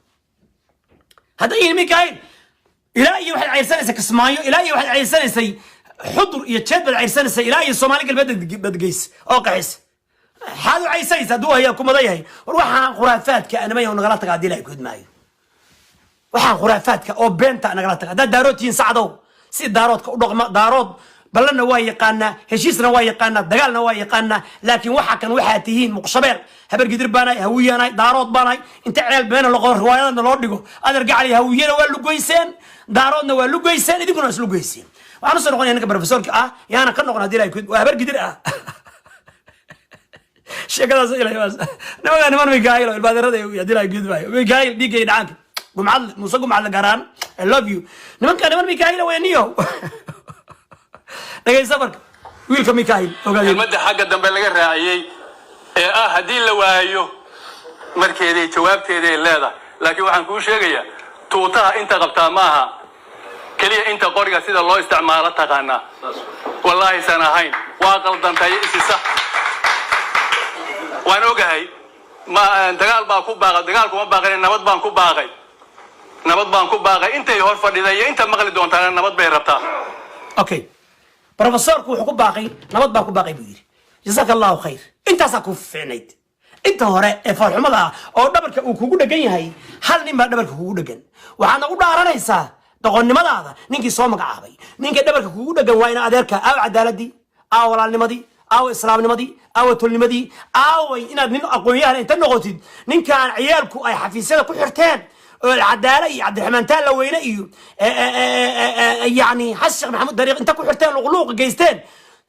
هذا يجي ميكايل إلهي واحد عيسان كسمايو إلهي واحد عيسان حضر يتشد بالعيسان إلهي الصومالي قال بدك جيس أو قيس حاله عيسان هدوها هي كم ضيعي وروح عن خرافات كأنا ما يهون غلطك عادي لا يكون معي وحن خرافات كأو بنت أنا غلطك ده دارات ينسعدوا سيد دارات كرقم دارات بلنا وايقنا هشيسنا وايقنا دجالنا وايقنا لكن وحا كان وحاتيين مقشبير هبر قدر باناي هوياناي دارات باناي انت عيال بين لغور روايادنا لو دغو ادرجع علي هوينا waa lugoyseen daaroodna waa lugoyseen idinku is lugoyseen waxaan soo noqonay ninka professorka yaana ka noqon hadii ay ku habar gidir sheekadaas ilaahay waas niman Mikaayil oo ilbaadarada hadii ay gudbaayo Mikaayil dhigay dhaanka gumcad muuse gumcad garaan I love you niman Mikaayil weeniyo دقيقة سفرك ويلك ميكايل المادة حاجة دم بلغة راعيي هدي لوايو مركزي جوابتي دي لا لكن waxaan ku sheegaya tuutaha inta qabta maaha kaliya inta qoriga sida loo isticmaalo taqaana wallahi sanahayn waa qaldantay isisa waan ogahay ma dagaal baa ku baaqay dagaalku ma baaqay nabad baan ku baaqay intay hor fadhiday inta maqli doontaan nabad bay rabtaa okay بروفيسورك وحكو باقي نبض باكو باقي بيري جزاك الله خير انت ساكو فعنيد انت هراء فرحمدا او دبرك او كوغو دغان yahay hal nin ba dhabarka kugu dhagan waxaana u dhaaranaysaa doqonnimadaada ninkii soo magacaabay ninka dhabarka kugu dhagan waa in adeerka aaw cadaaladii aaw walaalnimadii aaw islaamnimadii aaw tulnimadii aaw inaad nin aqoon-yahan inta noqotid ninkaan ciyaalku ay xafiisyada ku xirteen العدالة عبد الرحمن تالا وين إيو يعني حسق محمود دريق انت كو حرتين لغلوق جيستين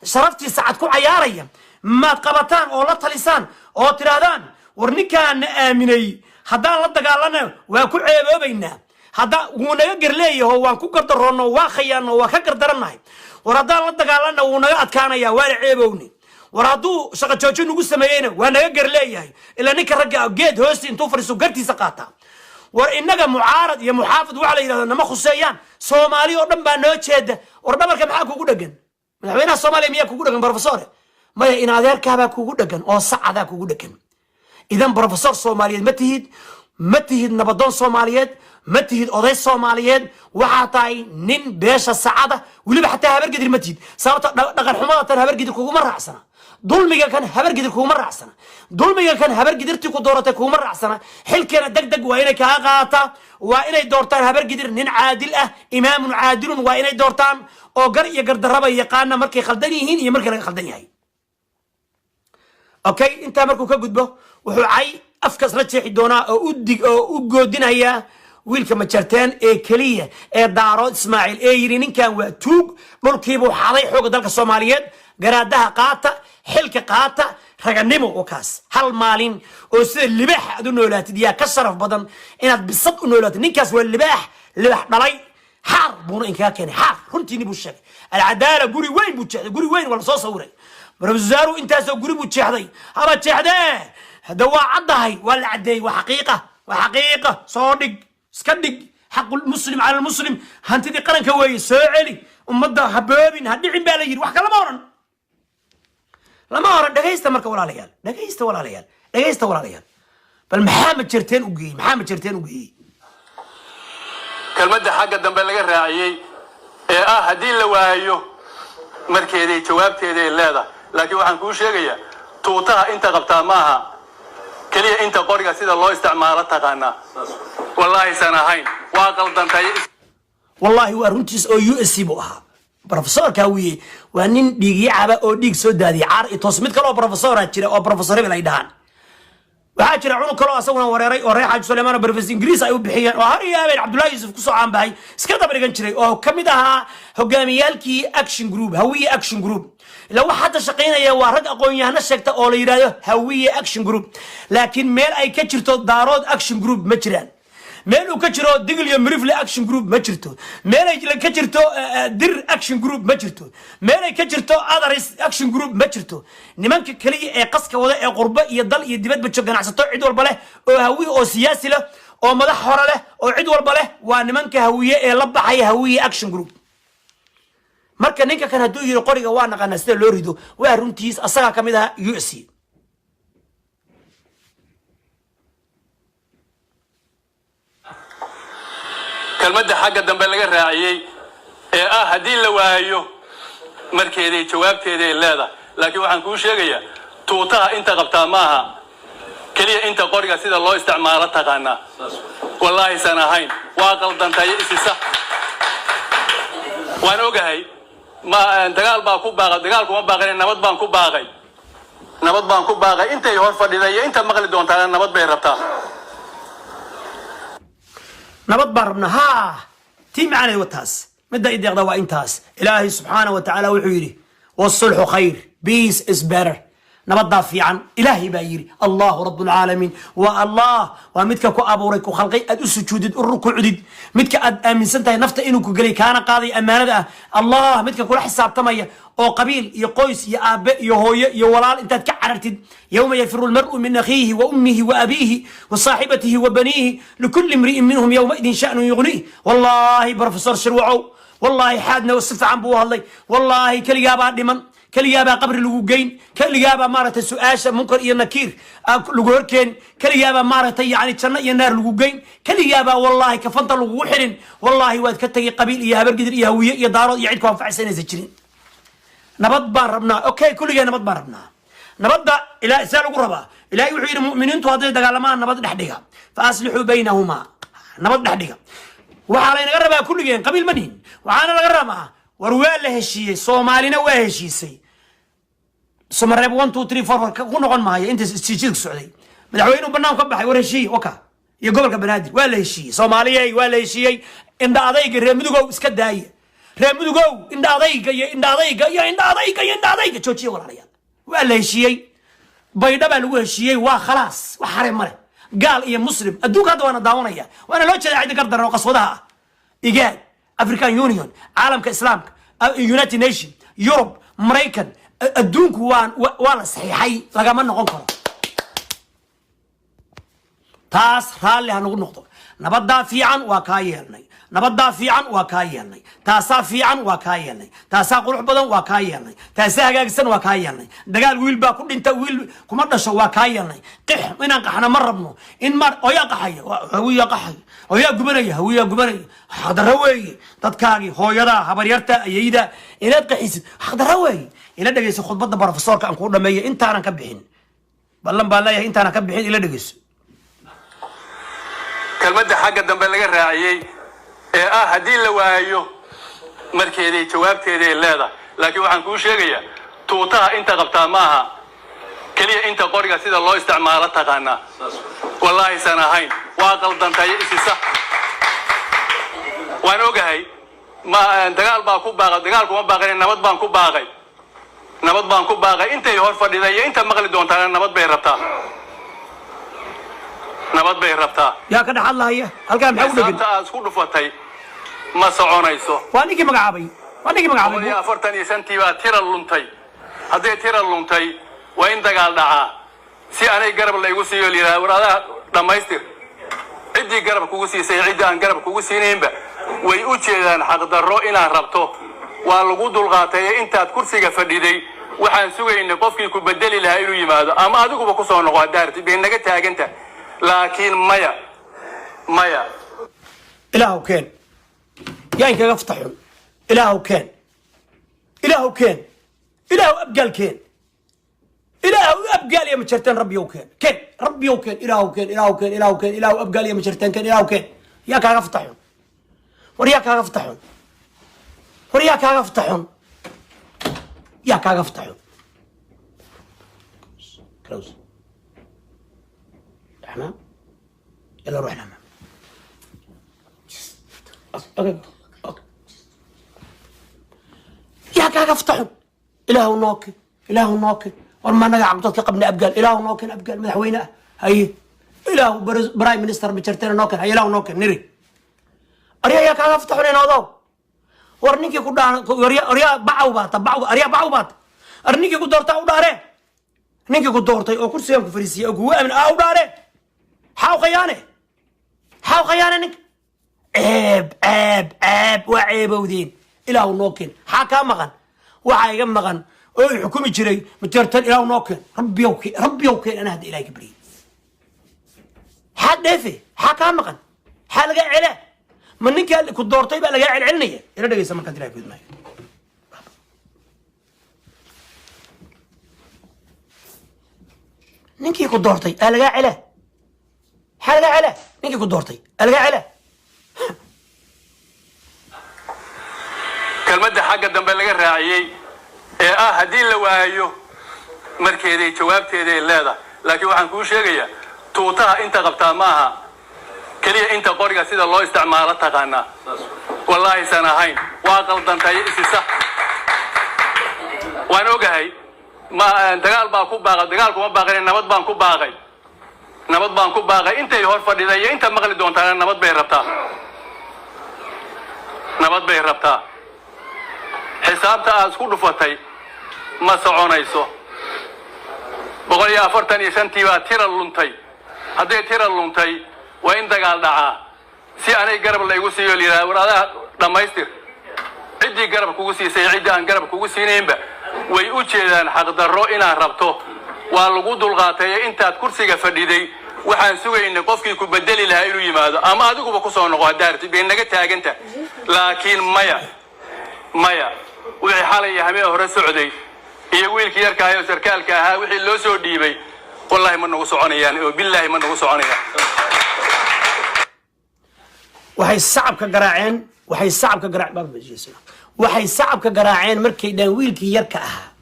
شرفتي ساعدكو عيارية ما تقبطان او لطلسان او ترادان ورنكان آمني هدان لدقال لنا وكو عيبو بينا هدان ونغا ليه هو وانكو قردرون واخيان وكا قردرناي وردان لدقال لنا ونغا اتكانيا وانا عيبوني ورادو شاقا جوجو نغو سميينا ونغا ليه إلا نكا رقا جيد هوستي انتو فرسو قرتي سقاطا وإنك معارض يا محافظ وعلى إذا ما خصيان سومالي ودم بانوتشد وردبرك معاك وجودكن مدحوينها الصومالي مياك وجودكن بروفيسور ما إن هذاك كابك وجودكن أو صع ذاك وجودكن إذا بروفيسور صوماليات متهيد نبضون صوماليات متهيد قضايا صوماليات وحتى نين بيش السعادة ولي حتى هبر قدر متهيد صارت دقن حماضة هبر قدر كوكو مرة عسنة ظلمك كان هبر قدر كوكو مرة عسنة ظلمك كان هبر قدرتي كدورتك كوكو مرة عسنة حل كان دق وإنك هاقاتا وإني دورتان هبر قدر نين عادل إمام عادل وإني دورتان أو قر يقر دربا يقانا مركي خلدني هين يمركي خلدني هاي أوكي أنت مركو كقدبه وحو عاي أفكس رجحي دونا أو أدق أو أقودين هيا ويلكم مجرتين كلية دارود إسماعيل يرينين كان وتوق ملكيبو حاضي حوق دالك الصوماليات قرادها قاطع حلك قاطع رجعنيمو وكاس هل مالين وسيد اللباح أدون نولات ديا كسرف بدن إنك بالصدق نولات نكاس واللباح اللباح ضلي حار بونا إنك كان حار هنتي نبو الشك العدالة قولي وين بوتشاهد قولي وين ولا صوصة وري بربزارو انت سو قولي بوتشاهدي هذا تشاهده دواء عضهي ولا عدي وحقيقة صادق سكدق حق المسلم على المسلم هانتدي قرنك وي ساعلي ummadda haboobin hadhicin baa la yiri wax kala lama oran dhageysta marka walaalayaal dhageysta walaalayaal bal maxamed jirteen u geeyay kalmadda xagga dambe laga raaciyay hadii la waayo markeeday jawaabteeda leedahay laakiin waxaan ku sheegayaa tuutaha inta qabta maaha kaliya inta qoriga sida loo isticmaalo taqaana wallahi sanahayn waa qaldantay والله وارنتيس او يو اس سي بوها بروفيسور كاوي وانين ديغي عبا او ديغ سو دادي عار توس ميد كلو بروفيسور جيره او بروفيسور بلا يدهان waxa jira cunug kale asaguna wareeray oo reexaaj Suleymaan Barfis Ingiriis ay u bixiyeen oo Hariyaaben Abdullah Yusuf ku soo caan bahay iska daba dhigan jiray oo kamid ahaa hogaamiyalkii Action Group Hawiye Action Group ila waxa ta shaqeynaya waa rag aqoon-yahano sheegta oo la yiraahdo Hawiye Action Group laakiin meel ay ka jirto daarood Action Group ma jiraan meel uu ka jiro digil iyo mirifle action group ma jirto, meel ay ka jirto dir action group ma jirto, meel ay ka jirto others action group ma jirto. nimanka kaliya ee qaska wada ee qurba iyo dal iyo dibadba joog ganacsato cid walba leh oo hawiye oo siyaasi leh oo madax hore leh oo cid walba leh waa nimanka hawiye ee la baxay hawiye action group. marka ninka kan haduu yiri qoriga waa naqana sida loo rido waa runtiis asaga kamid ah USC. kelmadda xagga dambe laga raaciyay ee haddii la waayo markeeday jawaabteeday leedahay. laakiin waxaan kuu sheegayaa tuutaha inta qabtaa maaha kaliya inta qoriga sida loo isticmaalo taqaanaa. wallaahi san ahayn waa qaldantay isisa. waan ogahay ma dagaal baa ku baaqay, dagaal kuma baaqin, nabad baan ku baaqay, nabad baan ku baaqay. intay hor fadhiday iyo inta maqli doontaa nabad bay rabtaa. nabad baan rabnaa haa tii macaanay wataas midda ideeqda waa intaas. ilaahay subxaanahu wa tacaala wuxuu yidhi wasulxu khayr, peace is better. nabaddaa fiican ilaahay baa yidhi. allahu rabbulcaalamiin waa allah, waa midka ku abuuray ku khalqay aad u sujuudid u rukuucdid, midka aad aaminsan tahay nafta inuu ku gelay kaana qaaday ammaanada ah. allah midka kula xisaabtamaya oo qabiil iyo qoys iyo aabe iyo hooyo iyo walaal intaad ka carartid. yawma yafiru lmar'u min akhiihi wa ummihi wa abiihi wa saaxibatihi wa baniihi likulli imri'in minhum yawmaidin sha'nun yughniih. wallaahi professor shirwacow wallaahi xaadna si fiican buu u hadlay. wallaahi keligaabaa dhiman, keligaabaa qabri lagu geyn, keligaabaa maaragtay su-aasha munkar iyo nakiir lagu horkeen, keligaabaa maaragtay yani janno iyo naar lagu geyn, keligaabaa wallaahi kafanta lagugu xidhin. wallaahi waad ka tegay qabiil iyo habargidir iyo hawiye iyo daarood iyo cid ku anfacaysa inaysan jirin. nabad baan rabnaa. okay kulligee nabad baan rabnaa. nabadda ilaahay saa lagu rabaa. ilaahay wuxuu yidhi mu'miniintu hadday dagaalamaan nabad dhex dhiga fa aslixuu baynahumaa, nabad dhex dhiga. waxaa laynaga rabaa kulligeen qabiil ma nihin. waxaana laga rabaa war waa la heshiiyey, soomaalina waa heshiisay. somareeb 1 2 3 4 ku noqon maayo inta isjiidku socday. madaxweynuhu bannaan ka baxay war heshiiyey waka iyo gobolka banaadir waa la heshiiyey. soomaaliyay waa la heshiiyey. indha adayga reer mudugow iska daaya. reer mudugow indha adayga iyo indha adayga iyo indha adayga iyo indha adayga joojiye walaalayaal. waa la heshiiyey. baydha baa lagu heshiiyey. waa khalaas wax xare male. gaal iyo muslim adduunka hadda waana daawanaya. waana loo jeedaa cidda gardaran oo qaswadaha ah. igaad, African Union, caalamka islaamka, United Nation, Europe, Maraykan, adduunku waa la saxiixay, lagama noqon karo. taas raalli ha nagu noqdo. nabaddaa fiican waa kaa yeelnay, nabaddaa fiican waa kaa yeelnay, taasaa fiican waa kaa yeelnay, taasaa qurux badan waa kaa yeelnay, taasaa hagaagsan waa kaa yeelnay. dagaal wiil baa ku dhinta wiil kuma dhasho waa kaa yeelnay. qix inaan qaxna ma rabno. in mar oyaa qaxaya hawiyaa qaxaya, oyaa gubanaya hawiyaa gubanaya. xaqdarro weeye. dadkaagii hooyadaa habaryarta ayayda inaad qaxisid xaqdarro weeye. ila dhegeyso khudbadda professorka aan kuu dhameeyay intaanan ka bixin. ballan baan leeyahay intaanan ka bixin ila dhegeyso. kelmadda xagga dambe laga raaciyay ee haddii la waayo markeeday jawaabteeday leedahay. laakiin waxaan kuu sheegayaa tuutaha inta qabtaa maaha kaliya inta qoriga sida loo isticmaalo taqaanaa. wallaahi san ahayn waa qaldantay isisa. waan ogahay ma dagaal baa ku baaqay, dagaal kuma baaqin, nabad baan ku baaqay, nabad baan ku baaqay. intay hor fadhiday iyo inta maqli doontaa nabad bay rabtaa, nabad bay rabtaa. yaa ka dhaxal lahaya halkaan maxaa u dhigin aad isku dhufatay ma soconayso. waa ninkii magacaabay, waa ninkii magacaabay. 45 baa tira luntay. hadday tira luntay waa in dagaal dhacaa si anay garab laygu siiyo liraa waraadaha dhammaystir. ciddii garab kugu siisay ciddii aan garab kugu siinaynba way u jeedaan xaqdarro inaad rabto. waa lagu dulqaatay intaad kursiga fadhiday. waxaan sugaynay qofkii ku bedeli lahaa inuu yimaado ama adiguba ku soo noqo daarti bay naga taaganta. laakiin maya maya. ilaahu keen yaa inkaga fataxun. ilaahu keen, ilaahu keen, ilaahu abgaal keen, ilaahu abgaal iyo majarteen rabbiyow keen keen rabbiyow keen. ilaahu keen, ilaahu keen, ilaahu keen, ilaahu abgaal iyo majarteen keen. ilaahu keen yaa kaaga fataxun. war yaa kaaga fataxun. war yaa kaaga fataxun. yaa kaaga fataxun. close حمام يلا روح الحمام. اوكي يا كاكا افتحوا. اله نوكي، اله نوكي. والما نقع عبدك قبل ابقال. اله نوكي ابقال مدحوينه هي إله برايم مينستر بشرتين نوكن هاي إله نوكن نري أريا يا كذا فتحوا لنا هذا ورنيكي كودا أريا بعوبات أريا بعوبات أرنيكي كودورتا وداره نيكي كودورتا أو كرسي أو كفريسي أو كوا من داره حاو خيانة نك عيب وعيب ودين إله نوكن حكا مغن وعايق مغن أو حكومي جري مترتن إله نوكن ربي يوكي أنا هدي إلهي كبري حد دافي حكا مغن حلقة علا من نك كدورتي بقى لقى علنية إلى ده يسمى كده يكون معي نيكي كدورتي ألقى علا حلقة علا نيكي كدورتي ألقى علا كلمة حاجة دم بلغ الرعيي هدي لوايو مركزي جوابتي ذي لا لكن وحن كل شيء توتها أنت قبتها معها كليه أنت قرية سيد الله استعمالتها قنا والله سنهين واقل دنتي صح وأنا وجهي ما دجال باكو باغ دجال كم باغي نبض بانكو باغي نبض بانكو باغي أنت يهور فدي أنت مغلي دون ترى نبض بيربطها نبض بيربطها حسابتها أسكول فتاي ما سعونيسو بقول يا فرتني سنتي وتير اللونتي هذا تير اللونتي وين دجال دعاء سي أنا يقرب الله يقصي لي وراء لما يستر عدي يقرب كوسي سيعيد أن قرب كوسي نيمبا ويؤجل حق الرؤينا ربطه والوجود الغاتية أنت كرسي فديدي waxaan sugay in qofkii ku bedeli lahaa inuu yimaado ama adigu ba ku soo noqo daarti been naga taaganta laakiin maya wixii xalay habeen hore socday iyo wiilkii yarka ahaa oo sarkaalka ahaa wixii loo soo dhiibay wallahi ma nagu soconayaan oo billahi ma nagu soconayaan waxay sacabka garaaceen waxay sacabka garaaceen markay dhan wiilkii yarka ahaa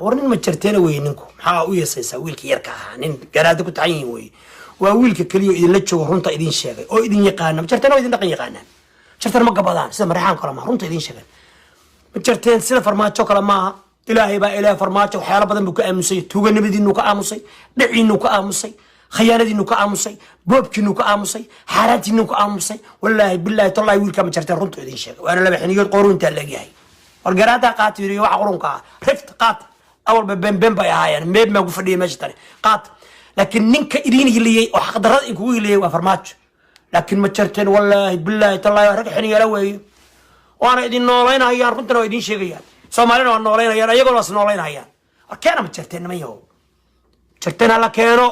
warnin ma jirteen way ninku maxaa u yeesaysaa wiilkii yarka ahaa nin garaad ku taxayin way waa wiilka kaliya idin la joogo runta idin sheegay oo idin yaqaan ma jirteen oo idin dhaqan yaqaanaan jirteen ma gabadaan sida marxaan kala ma runta idin sheegay ma jirteen sida farmaajo kala ma ilaahay baa ilaahay farmaajo waxyaalo badan buu ka aamusay tuuganimadiinu ka aamusay dhiciinu ka aamusay khiyaanadiinu ka aamusay boobkiinu ka aamusay xaaraantiinu ka aamusay wallaahi billaahi tallahi wiilka ma jirteen runta idin sheegay waana laba xiniyood qoorunta leeyahay والجرادة قاتل وعقرون رفت قات أول ببن بياهين ميب ما قفدي ماشي تاني قات لكن نك إديني اللي وحق درات يكوي اللي وفرماتش لكن ما تشرتين والله بالله تالله رجحني يا لوي وأنا إدين نولين هيان كنت لو إدين شيء سومالين ونولين هيان يقول بس نولين هيان أكيد ما تشرتين ما يهو تشرتين على كيرو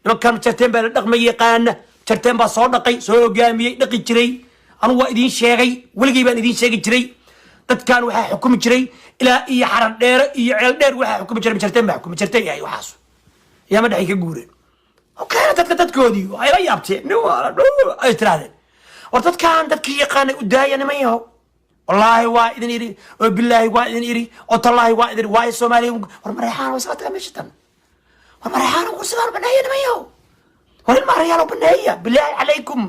لما كان تشرتين بالدق ما يقان تشرتين بصادقي سو جامي دقي جري أنا وإدين شيء ولقي بان إدين شيء جري dadkan waxa xukumi jiray ilaa iyo xaran dheer iyo ceel dheer waxa xukumi jiray jirteen baa xukumi jirtay ay waxaas yaa ma dhaxay ka guureen oo kale dadkoodii ay la yaabteen nin wala ay tiraadeen war dadkii yaqaanay u daayana ma yaho wallahi waa idin iri oo billahi waa idin iri oo tallahi waa idin waa Soomaaliya war marayxaan wasaqta meeshatan war marayxaan kursidan banayna ma yaho war marayxaan banaya billahi alaykum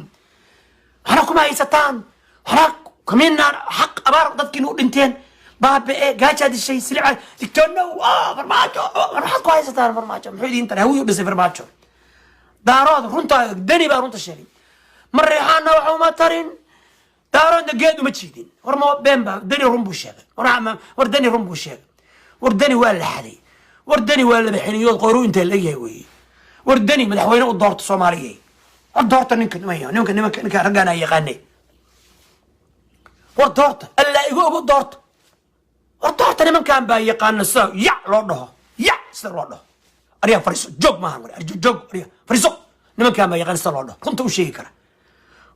ana kuma haysataan ana كمينا حق أبار ضدك نقول إنتين باب جاش هذا الشيء سريع دكتورنا فرماجو راح كويس ترى فرماجو محيدين ترى هو بس فرماجو دارود رنتا دني بارونتا الشري مريحان وحوما ترين دارود جيد ومتشيدين ورما بينبا دني رمبو الشيخ وردني رمبو الشيخ وردني ولا حدي وردني ولا بحنيوت قيرو انت اللي هوي وردني مدحوينه ودورت الصوماليه الدورت نمكن ما هي نمكن رجعنا يغني ودورت الا يقول دورت انا من كان باي قان السو يا سر لو ده اريا فريسو جوج ما هنقول جوج اريا فريسو من كان باي قان سر لو ده كنت وشي كره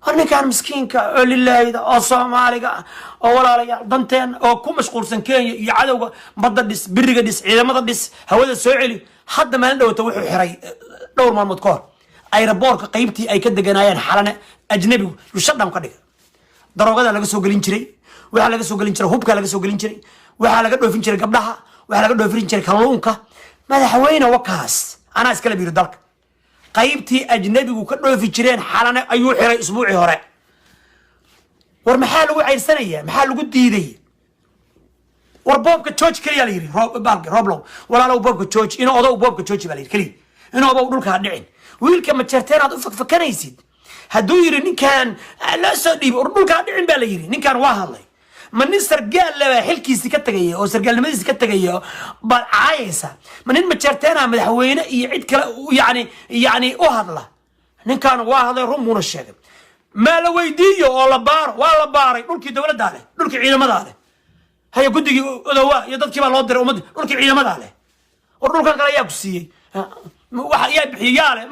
هرني كان مسكين لله اذا صومالي او ولا لا دنتين او كو مشغول سن كينيا يا عدوغا بدا ديس بريغا ديس ciidamada ديس hawada soo celi hadda meel dhawta wuxuu xiray dhowr maalmood ka hor aeroboortka qaybtii ay ka deganayeen xalane ajnabigu uu shaqan ka dhigay daroogada laga soo galin jiray waxa laga soo galin jiray hubka laga soo galin jiray waxa laga dhoofin jiray gabdhaha waxa laga dhoofin jiray kalluunka madaxweyne wakaas ana iskala biiro dalka qaybtii ajnabigu ka dhoofi jireen xalane ayuu xiray isbuuci hore war maxaa lagu ceyrsanaya maxaa lagu diiday وربوبك تشوج كلي على يري روبلو ولا لو بوبك تشوج إنه أضو بوبك تشوج بالي كلي إنه أبو دول كهدعين ويلك ما تشرتين هذا فكنيسيد هدو يري نين كان لا سدي دول كهدعين بالي يري نين كان واهلي من سرقال لا حلكيسي كتغيا او سرقال نمديس كتغيا بل عايسه من ما تشرتين مدحوينه يعيد كلا يعني او هدلا نين كان واهلي رمونا الشيغ ما لو ويديو او لا بار ولا باري دولكي دولدا له دولكي ciidamada له هيا قدي أدواء يضطك بالله در أمد قولك عيلة مداله ورولك كلا يابسيه واحد يبحياله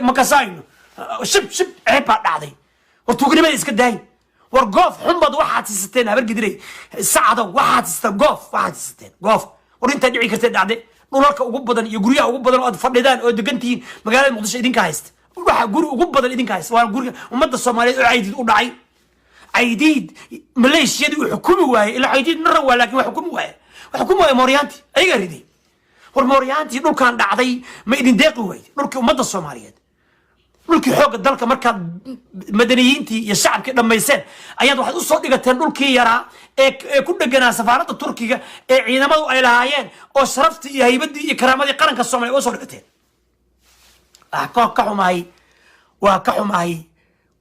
ما كساينه شب عيب بعدي ورتوقني ما يسكدين ورقوف حمض واحد ستين هبرق دري الساعة واحد ستين واحد ستين قوف ورنت دعي كرتين عدي نورك وقبضن يقوليا وقبضن وفردان ودقنتين مقالة مقدش إيدين كايست واحد قول وقبضن إيدين كايست وانا قول ومد الصومالية عيد ودعي عيديد ماليشيا دي وحكومي واي إلا عيديد نروى لكن وحكومي واي موريانتي أي غريدي والموريانتي دول كان دعدي ما إدين داقي واي دول كأمد الصوماليات دول كحوق الدلك مركز مدنيينتي يا شعب كده لما يسال أياد واحد أصوات يقتل دول كي يرى كل جنا سفارة التركية عينما أي لهايين أو صرفت يهيبدي كرامة قرن كالصومالي وصل قتين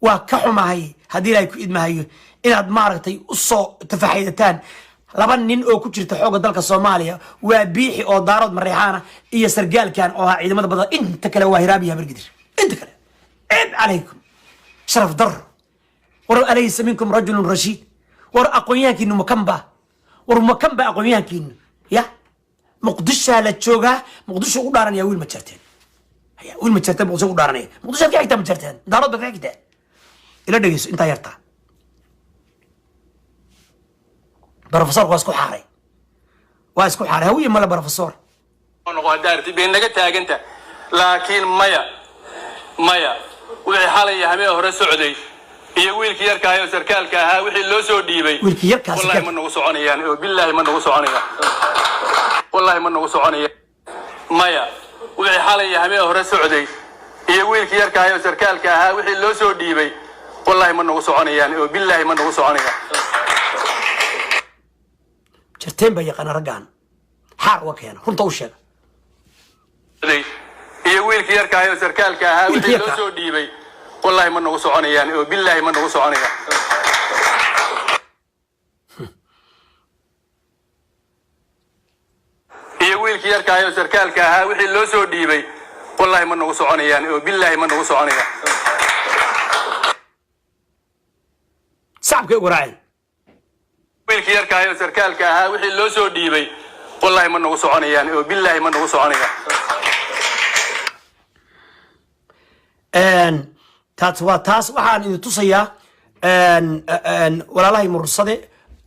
وكحو معي هدي لا يكون معي إن مارتي أصو تفحيدتان لبنين أو كتير تحوق دلك الصومالية وبيحي أو دارود مريحانة إيه سرقال كان أو عيد ماذا بدأ أنت كلا وهرابي يا برقدر أنت كلا عيب عليكم شرف ضر ور أليس منكم رجل رشيد ور أقوياك إنه مكمبة ور مكمبة أقوياك إنه يا مقدشة لتشوقها مقدشة قدارن يا ويل متشرتين هي ويل متشرتين مقدشة قدارن مقدشة كي عيتا متشرتين دارود بكاك ده إلا دقيس أنت يرتا بروفيسور واسكو حاري هوية مالا بروفيسور دارتي بين نقتها أنت لكن مايا وحي حالي همي هورا سعودي هي ويلك يركا هاي سركالك ها وحي لو سو ديبي ويلك يركا والله من نغو سعوني يعني بالله من نغو سعوني والله من نغو سعوني مايا وحي حالي همي هورا سعودي هي ويلك يركا هاي سركالك ها وحي لو سو ديبي والله من نغو سعوني يعني بالله من نغو سعوني جرتين بيقنا رقان حار وكينا رنطو الشيء هي ويلك يركا هاي سركالك ها وحي لو سو ديبي والله من نغو سعوني يعني بالله من نغو سعوني هي ويلك يركا هاي سركالك ها وحي لو سو ديبي والله من نغو سعوني يعني بالله من نغو سعوني صعب كي وراعي ويلك يركا هاي سركالك ها وحي لو سو ديبي والله من نغو سعوني يعني بالله من نغو سعوني taas waxaan idin tusayaa walaalahay murursade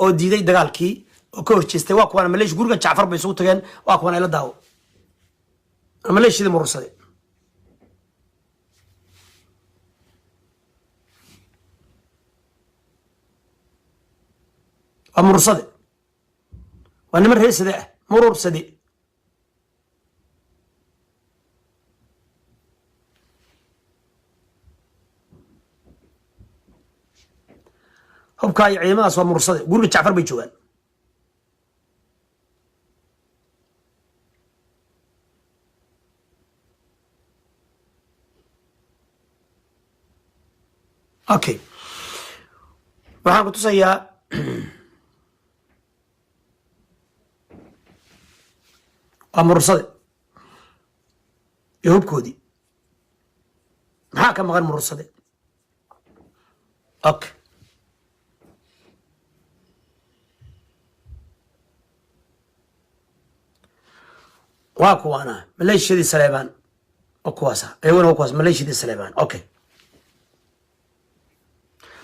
oo diiday dagaalkii oo ka horjeestay waa kuwan maleesh guriga Jaafar bay isugu tageen waa kuwan ila daawo maleeshida murursade murursade waa niman reesade ah murursade hubka ciidamadaas waa murursade guriga Jaafar bay joogaan okay waxaan ku tusayaa waa murursade iyo hubkoodii maxaa ka maqan murursade okay وانا مليش دي سليمان وكواسا ايوه وكواس مليش دي سليمان اوكي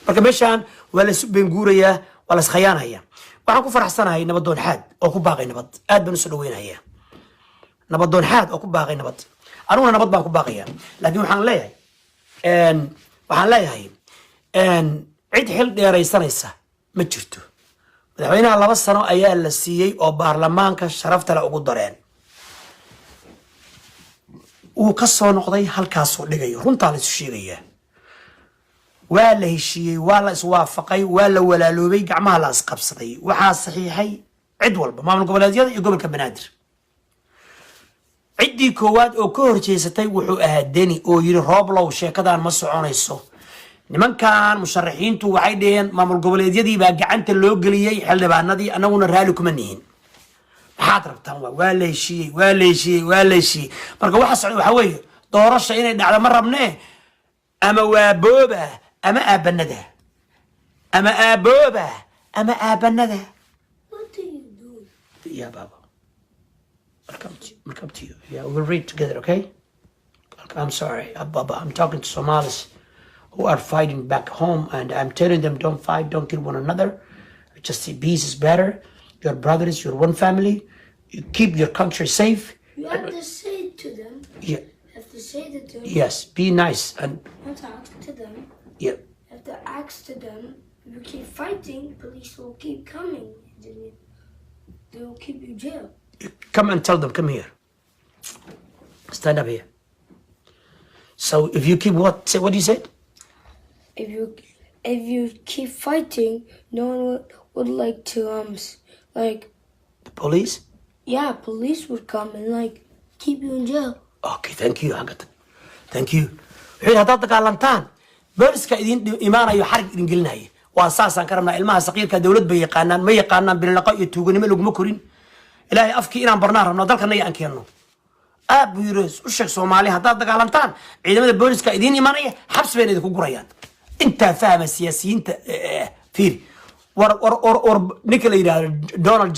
marka meeshan wala subin guuraya wala iskhayaanaya waxaan ku faraxsanahay nabadoon xaad oo ku baaqay nabad aad baan u soo dhaweynaya nabadoon xaad oo ku baaqay nabad anuna nabad baan ku baaqaya laakiin waxaan leeyahay cid xil dheeraysanaysa ma jirto madaxweynaha 2 sano ayaa la siiyay oo baarlamaanka sharafta la ugu dareen uu ka soo noqday halkaas oo dhigayo runta la isu sheegaya waa la heshiiyay waa la iswaafaqay waa la walaaloobay gacmaha la isqabsaday waxa saxiixay cid walba maamul goboleedyada iyo gobolka banaadir ciddii koowaad oo ka horjeesatay wuxuu ahaa deni oo yiri rooblow sheekadan ma soconayso nimankan musharaxiintu waxay dheheen maamul goboleedyadii baa gacanta loo geliyay xildhibaanadii annaguna raali kuma nihin maxaad rabtaan waa la heshiiyey marka waxa socda waxa weeye doorasha inay dhacdo ma rabnee ama waa booba ama aabanada ama aabooba ama aabanada. What are you doing? Yeah, Baba. I'll come to you. Yeah, we'll read together, okay? I'm sorry, Baba. I'm talking to Somalis who are fighting back home, and I'm telling them, don't fight, don't kill one another. Just see peace is better. Your brothers, you're one family. You keep your country safe. You have to say to them. Yeah. You have to say to them. Yes, be nice and You have to ask to them. yeah. You have to ask to them. If you keep fighting, police will keep coming. They will keep you in jail. Come and tell them, come here. Stand up here. So if you keep what? Say what you said? If you keep fighting, no one would like to like The police? yeah, police would come and like keep you in jail. Okay, thank you. Thank you. Wixii haddaad dagaalantaan booliska idin imaanayo xarig idin gelinaya waa saasaan ka rabnaa ilmaha saqiirka dawlad bay yaqaanaan ma yaqaanaan bilaqo iyo tuuganimo laguma korin ilaahay afkii inaan barnaa rabno dalkana aan keenno aab buurees u sheeg Soomaali haddaad dagaalantaan ciidamada booliska idin imaanaya xabs bay idinku gurayaan inta fahma siyaasiyiinta fiir war ninka la yiraahdo Donald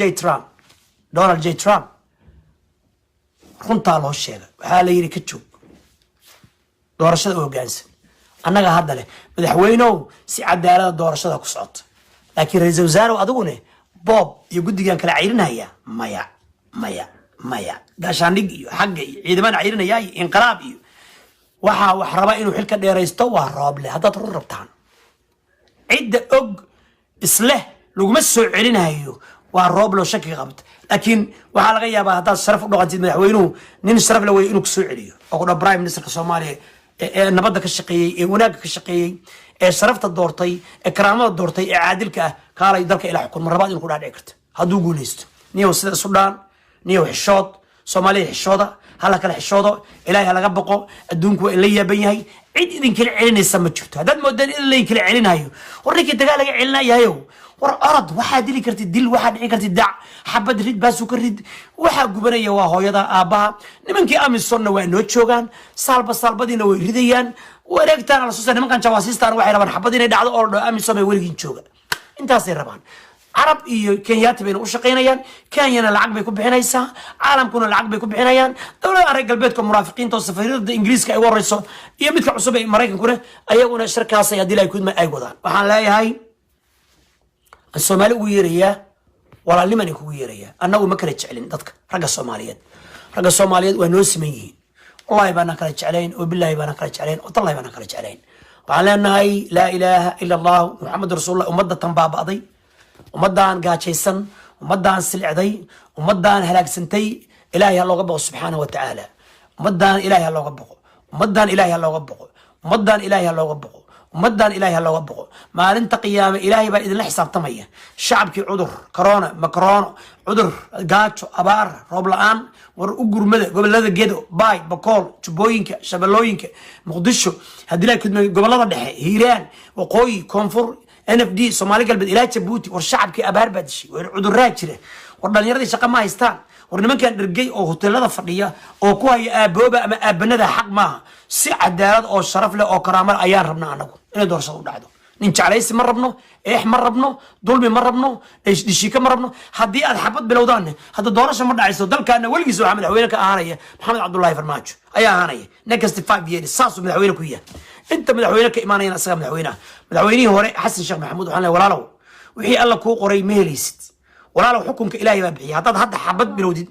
J Trump runtaa loo sheegay waxaa la yiri ka joog doorashada hoggaansan annaga hadda leh madaxweynow si cadaalada doorashada ku socota laakiin ra'iisul wasaare adiguna Bob iyo guddigan kala ciirinaya maya gaashaandhig iyo xagga iyo ciidamada ciirinaya iyo inqilaab iyo wax raba inuu xilka dheeraysto waa Rooble haddaad run rabtaan cidda og isleh laguma soo celinayo waa Rooble shaki qabta laakiin waxa laga yaabaa haddaad sharaf u dhaqantid madaxweynuhu nin sharaf la way inuu ku soo celiyo oo ku prime ministerka Soomaaliya ee nabadda ka shaqeeyay ee wanaagga ka shaqeeyay ee sharafta doortay ee karaamada doortay ee caadilka ah kaalay dalka ila xukun marbaad inuu ku dhaadhici karto hadduu guuleysto niyow sida Suudaan niyow xishood Soomaaliya xishooda hala kala xishoodo ilaahay laga baqo adduunku waa in la yaaban yahay cid idin kala celinaysa ma jirto haddaad moodaan in la kala celinayo warninkii dagaal laga celinayo war orod waxaa dili kartid dil waxaa dhici kartid dac xabad rid baasu ka rid waxaa gubanaya waa hooyada aabaha nimankii Amisonna waa noo joogaan salbadiina way ridayaan wareegtaan la soo nimankan jawaasiistaan waxay rabaan xabad inay dhacdo oo dho Amisom ay weligiin jooga intaasay rabaan Arab iyo Kenyaati bayna u shaqeynayaan Kenyana lacag bay ku bixinaysaa caalamkuna lacag bay ku bixinayaan dawladda reer galbeedka muraafiqiinta oo safiirada Ingiriiska ay warayso iyo midka cusub ee Mareykankuna ayaguna shirkaas ay hadii ay ku wadaan waxaan leeyahay Soomaali ugu yeeraya walaalniman ugu yeeraya annagu ma kala jecelin dadka ragga Soomaaliyeed waa noo siman yihiin wallahi baana kala jecelayn oo billahi baana kala jecelayn oo tallahi baana kala jecelayn waxaan leenahay laa ilaaha illa allah muhammadur rasuulullah ummadda tan baaba'day ummaddan gaajaysan ummaddan silcday ummaddan halaagsantay ilaahay ha looga baqo subxaanahu wa ta'aala ummaddan ilaahay ha looga baqo ummaddan ilaahay ha looga baqo ummaddan ilaahay ha looga baqo ummaddan ilaahay ha looga baqo maalinta qiyaame ilaahay baa idinla xisaabtamaya shacabkii cudur corona makrono cudur gaajo abaar roob la'aan war u gurmada gobolada Gedo Baay Bakool Jubbooyinka Shabeellooyinka Muqdisho hadii la kidmay gobolada dhexe Hiiraan waqooyi koonfur NFD Soomaali galbeed ilaa Djibouti war shacabkii abaar baa dishay war cudurraa jira war dhalinyaradii shaqo ma haystaan war nimankan dhergay oo hoteelada fadhiya oo ku haya aabooba ama aabanada xaq maaha si cadaalad oo sharaf leh oo karaamo ayaan rabnaa anagu inay doorashada u dhacdo nin jaclaysi ma rabno eex ma rabno dulmi ma rabno dhishika ma rabno haddii aad xabad bilowdaan hadda doorasho ma dhacayso dalkaana weligiis waxaa madaxweyne ka ahaanaya Maxamed Cabdullaahi Farmaajo ayaa ahaanaya next 5 years saasuu madaxweyne ku yahay inta madaxweyne ka imaanayna asaga madaxweynihii hore Xasan Sheekh Maxamuud waxaan leeyahay walaalow wixii alla kuu qoray ma helaysid walaalow xukunka ilaahay baa bixiya haddaad hadda xabad bilowdid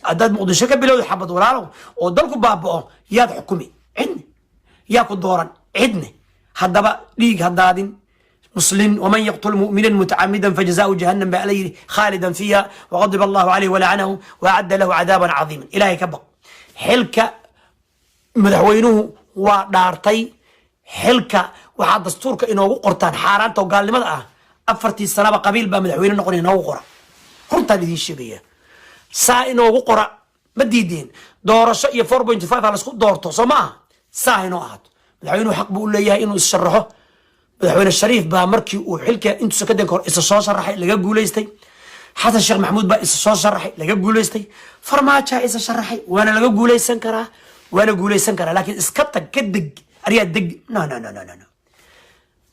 haddaad Muqdisho ka bilowdid xabad walaalow oo dalku baaba'o yaad xukumi cidna yaa ku dooran cidna haddaba dhiig haddaadin مسلم ومن يقتل مؤمنا متعمدا فجزاؤه جهنم بأليه خالدا فيها وغضب الله عليه ولعنه وأعد له عذابا عظيما إلهي كبق حلك مدحوينه ودارتي حلك وحد دستورك إنه قرطان حارانته وقال لماذا أفرتي السنة قبيل بمدحوين نقول إنه قرأ runtaan idiin sheegaya saa inoogu qora ma diideen doorasho iyo 4.5 ha laisku doorto soo maaha saa inoo ahaato madaxweynuhu xaq buu u leeyahay inuu issharaxo madaxweyne shariif baa markii uu xilka intuu sakadan hor isa soo sharaxay laga guuleystay xasan sheekh maxamuud baa isa soo sharaxay laga guuleystay farmaajo isa sharaxay waana laga guuleysan karaa laakiin iska tag ka deg ariyaa deg no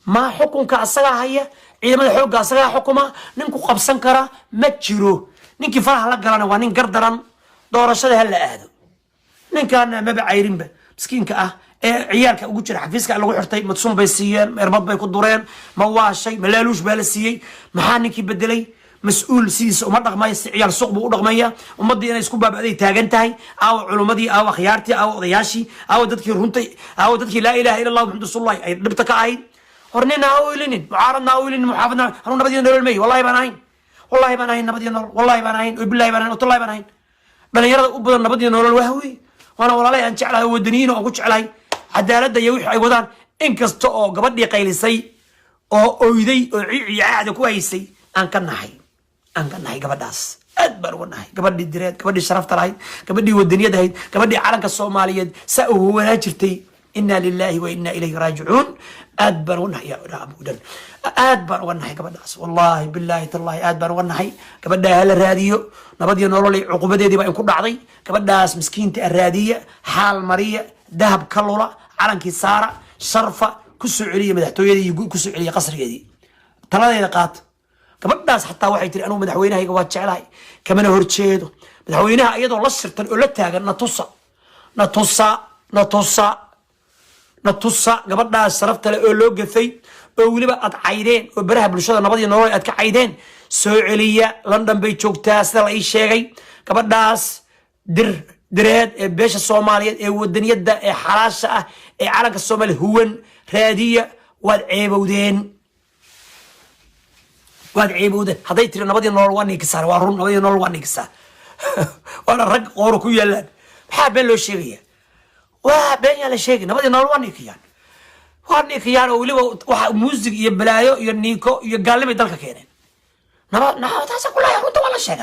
ma xukunka asaga haya ciidamada xoogga asaga xukuma ninku qabsan kara ma jiro ninkii faraha la galana waa nin gardaran doorashada hal la aado ninkan ma bacayrinba miskiinka ah ee ciyaalka ugu jira xafiiska lagu xirtay madsuum bay siiyeen erbad bay ku dureen ma waashay malaaluush baa la siiyey maxaa ninkii bedelay مسؤول سيس وما رقمي عيال سوق بو رقمية ومضي أنا يسكب بعدي تاجنتهاي أو علومدي أو خيارتي أو ضياشي أو دتك رنتي أو دتك لا إله إلا الله محمد رسول الله أي نبتك عين ورنينا أو إلين معارضنا أو إلين محافظنا هنو نبدي نور المي والله بناين نبدي نور والله بناين وبالله بناين وطلع بناين بل يرد أبدا نبدي نور الوهوي وأنا والله أنت على ودنين أو قش علي عدالة يوحي أيضا إنكس تو قبضي قيلسي أو يدي عاد كويسي أن كان نحي قبضاس أدبر ونحي قبضي الدريات قبضي شرفت رايد قبضي والدنيا دهيد قبضي عالمك الصومالية سأوه وناجرتي إنا لله وإنا إليه راجعون أدبر ونحي يا أبو دن أدبر ونحي قبضاس والله بالله تالله أدبر ونحي قبضي هلا الراديو نبدي نقول لي عقوبة دي بقى يكون عضي قبضاس مسكينتي الرادية حال مرية ذهب كلولا عالمك سارة شرفة كسو عليا مدحتو يدي يقول كسو عليا قصر يدي ترى نقاط gabadhaas xataa waxay tiri anuu madaxweynahayga waa jecelahay kamana horjeedo madaxweynaha iyadoo la sirtan oo la taagan natusa gabadhaas sharafta leh oo loo gafay oo weliba aad caydeen oo baraha bulshada nabadii nolol aad ka caydeen soo celiya London bay joogtaa sida la ii sheegay gabadhaas direed ee beesha Soomaaliyeed ee wadaniyada ee xalaasha ah ee calanka Soomaaliya huwan raadiya waad ceebowdeen واد عيبوده هذي ترى نبضي نور واني كسر وارون نبضي نور واني كسر وانا رج قورك ويلا حابين له شيء وبين يلا شيء نبضي نور واني كيان ولي موسيقى يبلايو ينيكو يقال لي دلك كينين نبض تاسع كلها يهود ولا شيء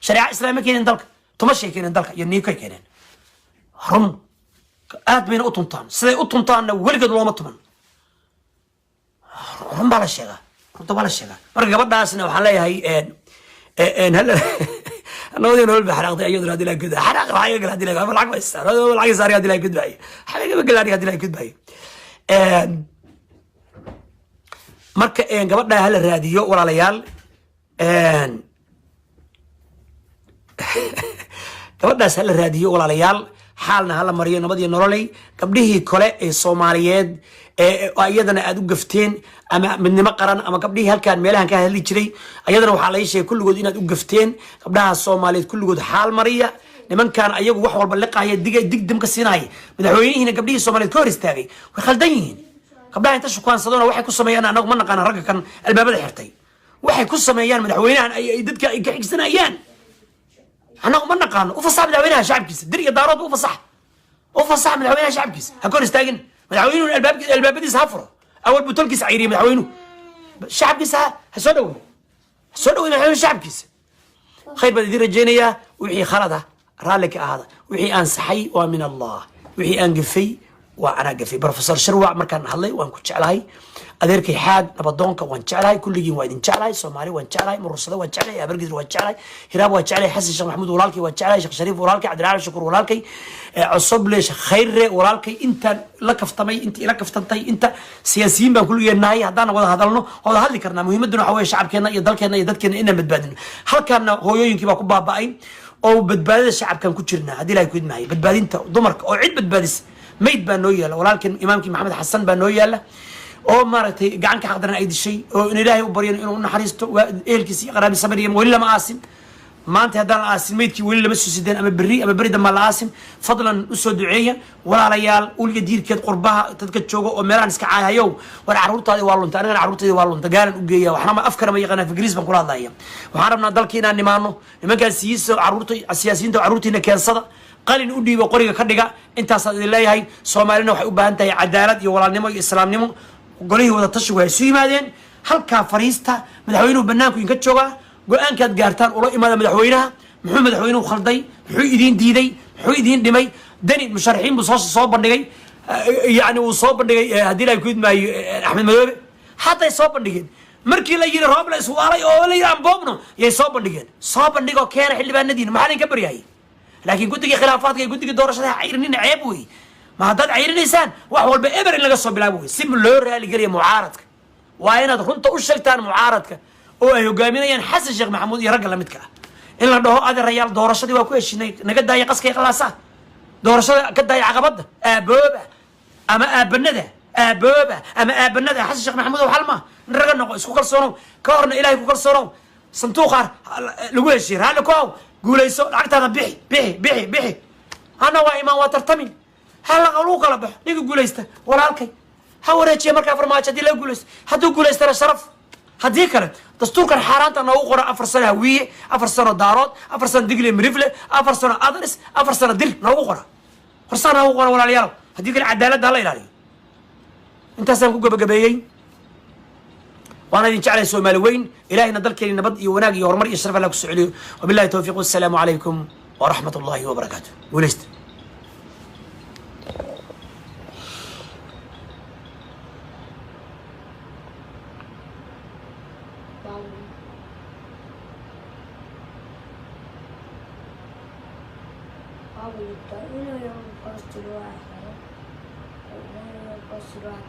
شريعة إسلامية كينين دلك تمشي كينين دلك ينيكو كينين هرم آد بين أطنطان سيد أطنطان ولقد لو مطمن هرم على شيء طبعا الشيء مرة قبل ناسنا وحلاي هاي إن هلا أنا ودي نقول بحرقة أيضا هذه لا كده حرقة حاجة هذه لا قبل عقب السنة العقب صار هذه لا كده باي حاجة بقول هذه لا كده باي مرة قبل هلا الراديو ولا ليال قبل ناس هلا الراديو ولا ليال حالنا هلا مريم نبضي نورلي قبله كله الصوماليات أيضا أدو قفتين أما من مقرن أما قبله هل كان ميلها كان هل يجري أيضا وحالي شيء كل جود إن أدو قفتين قبلها الصوماليات كل جود حال مريا لمن كان أيوه وحول باللقاء هي دق دم كسيناي مدحويني هنا قبله الصوماليات كورس تاعي وخلدين قبلها أنت شو كان صدقنا واحد كوسا ميان أنا من كان رجع كان الباب الحرتي واحد كوسا ميان مدحويني عن يدك كحسنا أيان أنا من كان وفصح مدحوينها شعب كيس دري دارات وفصح مدحوينها شعب كيس هكون استاجن مدحوينه الباب دي سافره اول بطول كيس عيري مدحوينه الشعب كيس هسودو مدحوينه الشعب كيس خير بدي رجينيا وحي خلده رالك هذا وحي انصحي ومن الله وحي انقفي وانا قفي بروفيسور شروع مركان هلي وان كنت جعلهاي adeerkay xaad nabadoonka waan jeclahay kulligiin waa idin jeclahay Soomaali waan jeclahay mursada waan jeclahay abargid waan jeclahay hiraab waan jeclahay xasan sheekh maxamuud walaalkay waan jeclahay sheekh shariif walaalkay cabdiraali shukur walaalkay cusublee sheekh khayre walaalkay inta la kaftamay inta ila kaftantay inta siyaasiyiin baan kulligeenahay haddaan wada hadalno wada hadli karnaa muhiimaduna waxa weeye shacabkeena iyo dalkeena iyo dadkeena inaan badbaadino halkaana hooyooyinkii baa ku baaba'ay oo badbaadada shacabkan ku jirnaa haddii ilaahay ku idmaayo badbaadinta dumarka oo cid badbaadis mayd baa noo yaala walaalkeen imaamkii maxamed xasan baa noo yaala oo maartay gacan ka xaqdaran ay dishay oo in ilaahay u baryo inuu naxariisto eelkiisa qaraab samariyam wali lama aasin maanta hadaan aasin meedkii wali lama soo sideen ama bari dama la aasin fadlan u soo duceeya walaalayaal ulga diirkeed qurbaha dadka jooga oo meelaan iska caahayo war caruurtaadi waa lunta aniga caruurtaadi waa lunta gaalan u geeya waxna ma afkar ma yaqaan Ingiriis baan kula hadlayaa waxaan rabnaa dalkiina nimaano nimanka siyaasiyiinta caruurtiina keensada qalin u dhiibo qoriga ka dhiga intaas aad leeyahay Soomaalina waxay u baahan tahay cadaalad iyo walaalnimo iyo islaamnimo قوليه وده تشوي سوي مادين هل كافريستا مدحوينه بناكو ينكت شوغا go-aan kaad gaartaan ula imaada madaxweynaha muxuu madaxweynuhu khalday muxuu idiin diiday muxuu idiin dhimay dani musharaxiin buu soo bandhigay yani uu soo bandhigay haddii la ku idmaayo axmed madoobe hadday soo bandhigeen markii la yidhi roob la iswaalay oo la yidhi amboobno yay soo bandhigeen soo bandhigoo keena xildhibaanadiina maxaa idinka baryayay laakiin guddigii khilaafaadka iyo guddigii doorashada cayrinin ceeb wey ma haddaad cayrinaysaan wax walba eber in laga soo bilaabo wey si loo raaligeliya mucaaradka waa inaad runta u sheegtaan mucaaradka oo ay hogaaminayaan xasan sheekh maxamuud iyo ragga lamidka ah in la dhaho adeerayaal doorashadii waa ku heshinay naga daaya qaskay qalaasaa doorashada ka daaya caqabadda aabooba ama aabanada ama aabanada xasan sheekh maxamuud oo xalma raga noqo isku kalsoonow ka horna ilaahay ku kalsoonow sanduuqa lagu heshiir hal ko guulayso lacagtaada bixi ana waa imaan waa tartamin hala lagu kala baxo ninka guulaysta walaalkay ha wareejiya markaa farmaajo haddii laga guulaysto hadduu guulaystana sharaf haddii kale dastuurkan xaaraanta noogu qora 4 sano hawiye 4 sano daarood 4 sano digle mirifle 4 sano adris 4 sano dir noogu qora horsaan noogu qora walaalayaal haddii kale cadaaladda la ilaaliyo intaasaan ku gabagabeeyey وانا idin jeclay Soomaali weyn ilaahina dalkeena nabad iyo wanaag iyo horumar iyo sharaf la ku socoliyo wabillahi tawfiiq wasalaamu alaykum wa rahmatullahi wa barakatuh guulaysta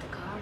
the car.